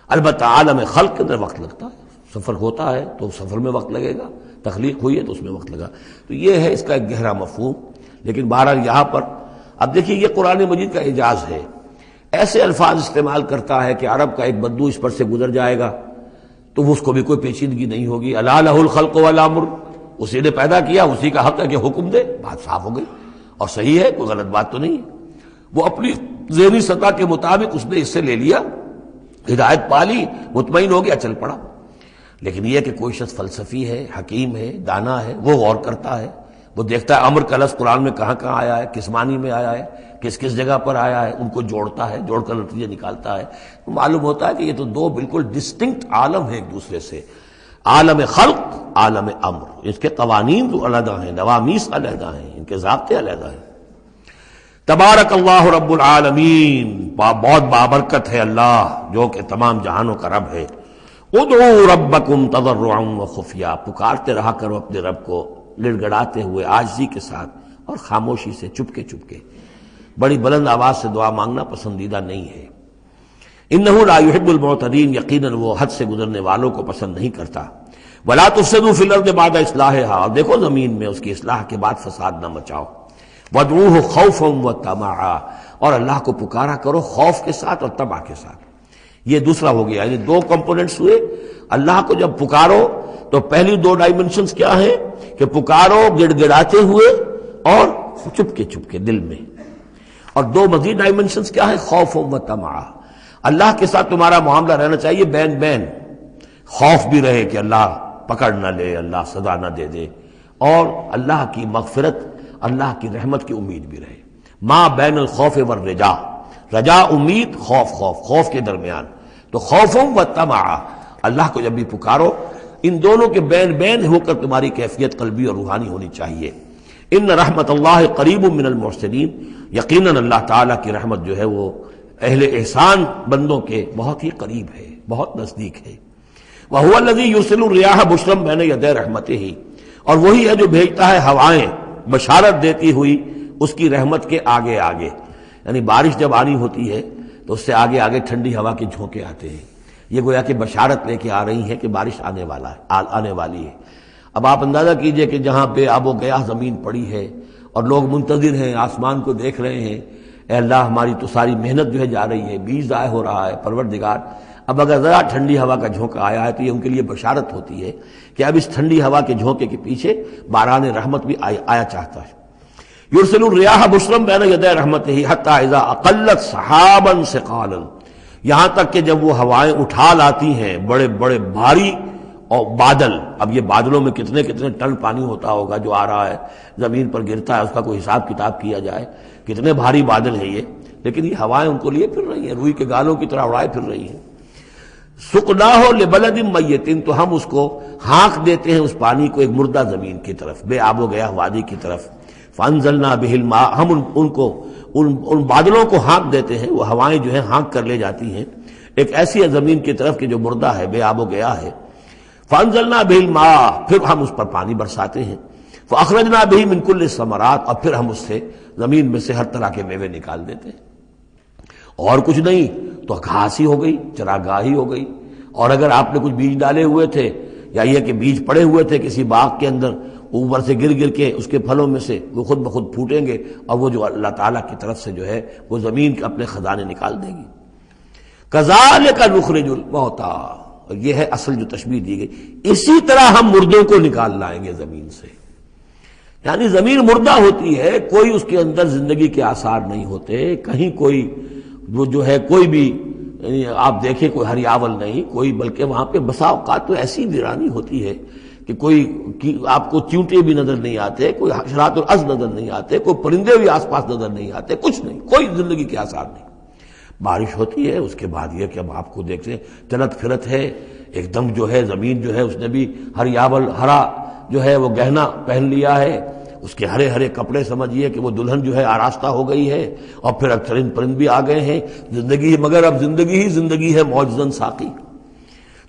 Speaker 1: البتہ عالم خلق کے اندر وقت لگتا ہے، سفر ہوتا ہے تو سفر میں وقت لگے گا، تخلیق ہوئی ہے تو اس میں وقت لگا. تو یہ ہے اس کا ایک گہرا مفہوم. لیکن بہرحال یہاں پر اب دیکھیے یہ قرآن مجید کا اعجاز ہے. ایسے الفاظ استعمال کرتا ہے کہ عرب کا ایک بدو اس پر سے گزر جائے گا تو اس کو بھی کوئی پیچیدگی نہیں ہوگی. الا لہ الخلق والامر، اسی نے پیدا کیا، اسی کا حق ہے کہ حکم دے. بات صاف ہو گئی اور صحیح ہے، کوئی غلط بات تو نہیں ہے. وہ اپنی ذہنی سطح کے مطابق اس نے اس سے لے لیا، ہدایت پالی، مطمئن ہو گیا، چل پڑا. لیکن یہ کہ کوئی شخص فلسفی ہے، حکیم ہے، دانا ہے، وہ غور کرتا ہے، وہ دیکھتا ہے امر کا لفظ قرآن میں کہاں کہاں آیا ہے، کس معنی میں آیا ہے، کس کس جگہ پر آیا ہے، ان کو جوڑتا ہے، جوڑ کر نتیجے نکالتا ہے، تو معلوم ہوتا ہے کہ یہ تو دو بالکل ڈسٹنکٹ عالم ہیں ایک دوسرے سے، عالم خلق، عالم امر۔ اس کے قوانین تو علیحدہ ہیں، نوامیس علیحدہ ہیں، ان کے ضابطے علیحدہ ہیں۔ تبارک اللہ رب العالمین، بہت بابرکت ہے اللہ جو کہ تمام جہانوں کا رب ہے۔ ادعوا ربکم تضرعا وخفیا، پکارتے رہا کرو اپنے رب کو گڑ گڑاتے ہوئے، عاجزی کے ساتھ اور خاموشی سے، چپکے چپکے۔ بڑی بلند آواز سے دعا مانگنا پسندیدہ نہیں ہے۔ انہ لا یحب المعتدین، یقیناً وہ حد سے گزرنے والوں کو پسند نہیں کرتا۔ ولا تفسدوا فی الارض بعد اصلاحها، اور دیکھو زمین میں اس کی اصلاح کے بعد فساد نہ مچاؤ۔ وادعوہ خوفا وطمعا، اور اللہ کو پکارا کرو خوف کے ساتھ اور طمع کے ساتھ۔ یہ دوسرا ہو گیا، یعنی دو کمپوننٹس ہوئے۔ اللہ کو جب پکارو تو پہلی دو ڈائمنشنز کیا ہیں کہ پکارو گڑ گڑاتے ہوئے اور چپکے چپکے دل میں، اور دو مزید ڈائمنشنز کیا ہیں، خوف و طمع۔ اللہ کے ساتھ تمہارا معاملہ رہنا چاہیے بین بین، خوف بھی رہے کہ اللہ پکڑ نہ لے، اللہ سزا نہ دے دے، اور اللہ کی مغفرت، اللہ کی رحمت کی امید بھی رہے۔ ما بین الخوف والرجا، رجا امید، خوف خوف کے درمیان، تو خوف و طمع۔ اللہ کو جب بھی پکارو ان دونوں کے بین بین ہو کر تمہاری کیفیت قلبی اور روحانی ہونی چاہیے۔ ان رحمت اللہ قریب من المحسنین، یقیناً اللہ تعالیٰ کی رحمت جو ہے وہ اہل احسان بندوں کے بہت ہی قریب ہے، بہت نزدیک ہے۔ وَهُوَ الَّذِي يُرْسِلُ الرِّيَاحَ بُشْرًا بَيْنَ يَدَيْ رَحْمَتِهِ، اور وہی ہے جو بھیجتا ہے ہوائیں بشارت دیتی ہوئی اس کی رحمت کے آگے آگے، یعنی بارش جب آنی ہوتی ہے تو اس سے آگے آگے ٹھنڈی ہوا کے جھونکے آتے ہیں، یہ گویا کہ بشارت لے کے آ رہی ہے کہ بارش آنے والی ہے۔ اب آپ اندازہ کیجئے کہ جہاں بے آب و گیاہ زمین پڑی ہے اور لوگ منتظر ہیں، آسمان کو دیکھ رہے ہیں، اے اللہ ہماری تو ساری محنت جو ہے جا رہی ہے، بیج ضائع ہو رہا ہے، پروردگار اب اگر ذرا ٹھنڈی ہوا کا جھونکا آیا ہے تو یہ ان کے لیے بشارت ہوتی ہے کہ اب اس ٹھنڈی ہوا کے جھونکے کے پیچھے باران رحمت بھی آیا چاہتا ہے۔ یرسل الریاح بشرا بین یدی رحمتہ حتی اذا اقلت سحابا ثقالا، یہاں تک کہ جب وہ ہوائیں اٹھا لاتی ہیں بڑے بڑے بھاری اور بادل، اب یہ بادلوں میں کتنے کتنے ٹن پانی ہوتا ہوگا جو آ رہا ہے زمین پر گرتا ہے، اس کا کوئی حساب کتاب کیا جائے کتنے بھاری بادل ہیں یہ، لیکن یہ ہوائیں ان کو لیے پھر رہی ہیں، روئی کے گالوں کی طرح اڑائے پھر رہی ہیں۔ سقناہ لبلد میت، تو ہم اس کو ہانک دیتے ہیں اس پانی کو ایک مردہ زمین کی طرف، بے آب و گیاہ وادی کی طرف۔ فانزلنا بہ الماء، ہم ان بادلوں کو ہانک دیتے ہیں، وہ ہوائیں جو ہیں ہانک کر لے جاتی ہیں ایک ایسی زمین کی طرف کہ جو مردہ ہے، بے آب و گیاہ ہے۔ فانزلنا بہ الماء، پھر ہم اس پر پانی برساتے ہیں۔ فاخرجنا بہ من کل الثمرات، اور پھر ہم اس سے زمین میں سے ہر طرح کے میوے نکال دیتے ہیں۔ اور کچھ نہیں تو گھاس ہی ہو گئی، چراگاہی ہو گئی، اور اگر آپ نے کچھ بیج ڈالے ہوئے تھے یا یہ کہ بیج پڑے ہوئے تھے کسی باغ کے اندر، اوپر سے گر گر کے اس کے پھلوں میں سے وہ خود بخود پھوٹیں گے، اور وہ جو اللہ تعالیٰ کی طرف سے جو ہے وہ زمین کے اپنے خزانے نکال دے گی۔ کذالک نخرج الموتیٰ، اور یہ ہے اصل جو تشبیہ دی گئی، اسی طرح ہم مردوں کو نکال لائیں گے زمین سے۔ یعنی زمین مردہ ہوتی ہے، کوئی اس کے اندر زندگی کے آثار نہیں ہوتے، کہیں کوئی وہ جو ہے کوئی بھی آپ دیکھیں کوئی ہریاول نہیں کوئی، بلکہ وہاں پہ بسا اوقات تو ایسی ویرانی ہوتی ہے کہ کوئی آپ کو چیونٹے بھی نظر نہیں آتے، کوئی حشرات الارض نظر نہیں آتے، کوئی پرندے بھی آس پاس نظر نہیں آتے، کچھ نہیں، کوئی زندگی کے آثار نہیں۔ بارش ہوتی ہے، اس کے بعد یہ کہ اب آپ کو دیکھتے ہیں چلت پھرت ہے، ایک دم جو ہے زمین جو ہے اس نے بھی ہریاول ہرا جو ہے وہ گہنا پہن لیا ہے، اس کے ہرے ہرے کپڑے سمجھیے کہ وہ دلہن جو ہے آراستہ ہو گئی ہے، اور پھر اب چرند پرند بھی آ گئے ہیں، زندگی، مگر اب زندگی ہی زندگی ہے معجزاً ساقی۔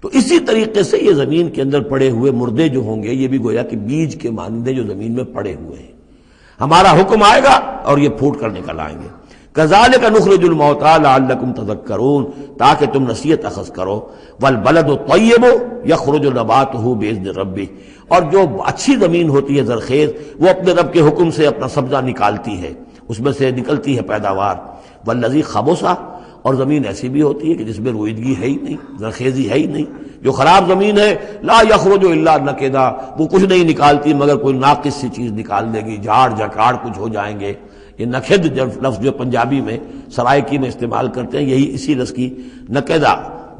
Speaker 1: تو اسی طریقے سے یہ زمین کے اندر پڑے ہوئے مردے جو ہوں گے، یہ بھی گویا کہ بیج کے مانندے جو زمین میں پڑے ہوئے ہیں، ہمارا حکم آئے گا اور یہ پھوٹ کر نکل آئیں گے۔ کذالک نخرج الموتیٰ لعلکم تذکرون، تاکہ تم نصیحت اخذ کرو۔ والبلد الطیب یخرج نباتہ باذن ربہ، اور جو اچھی زمین ہوتی ہے زرخیز، وہ اپنے رب کے حکم سے اپنا سبزہ نکالتی ہے، اس میں سے نکلتی ہے پیداوار۔ والذی خبث، اور زمین ایسی بھی ہوتی ہے کہ جس میں روئیدگی ہے ہی نہیں، زرخیزی ہے ہی نہیں، جو خراب زمین ہے لا یخرج الا نکدا، وہ کچھ نہیں نکالتی مگر کوئی ناقص سی چیز نکال دے گی، جھاڑ جھکاڑ کچھ ہو جائیں گے۔ یہ نکد لفظ جو پنجابی میں سرائکی میں استعمال کرتے ہیں، یہی اسی لفظ کی نکدہ،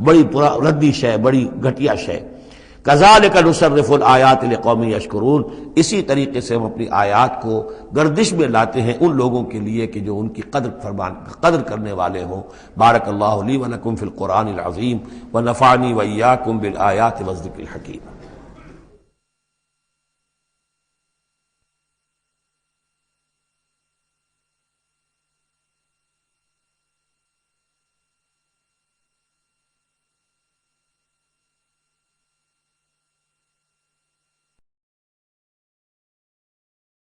Speaker 1: بڑی ردی شے، بڑی گھٹیا شے۔ کذالک نصرف الآیات لقوم یشکرون، اسی طریقے سے ہم اپنی آیات کو گردش میں لاتے ہیں ان لوگوں کے لیے کہ جو ان کی قدر کرنے والے ہوں۔ بارک اللہ لی ولکم فی القرآن العظیم ونفعنی وإیاکم بالآیات والذکر الحکیم۔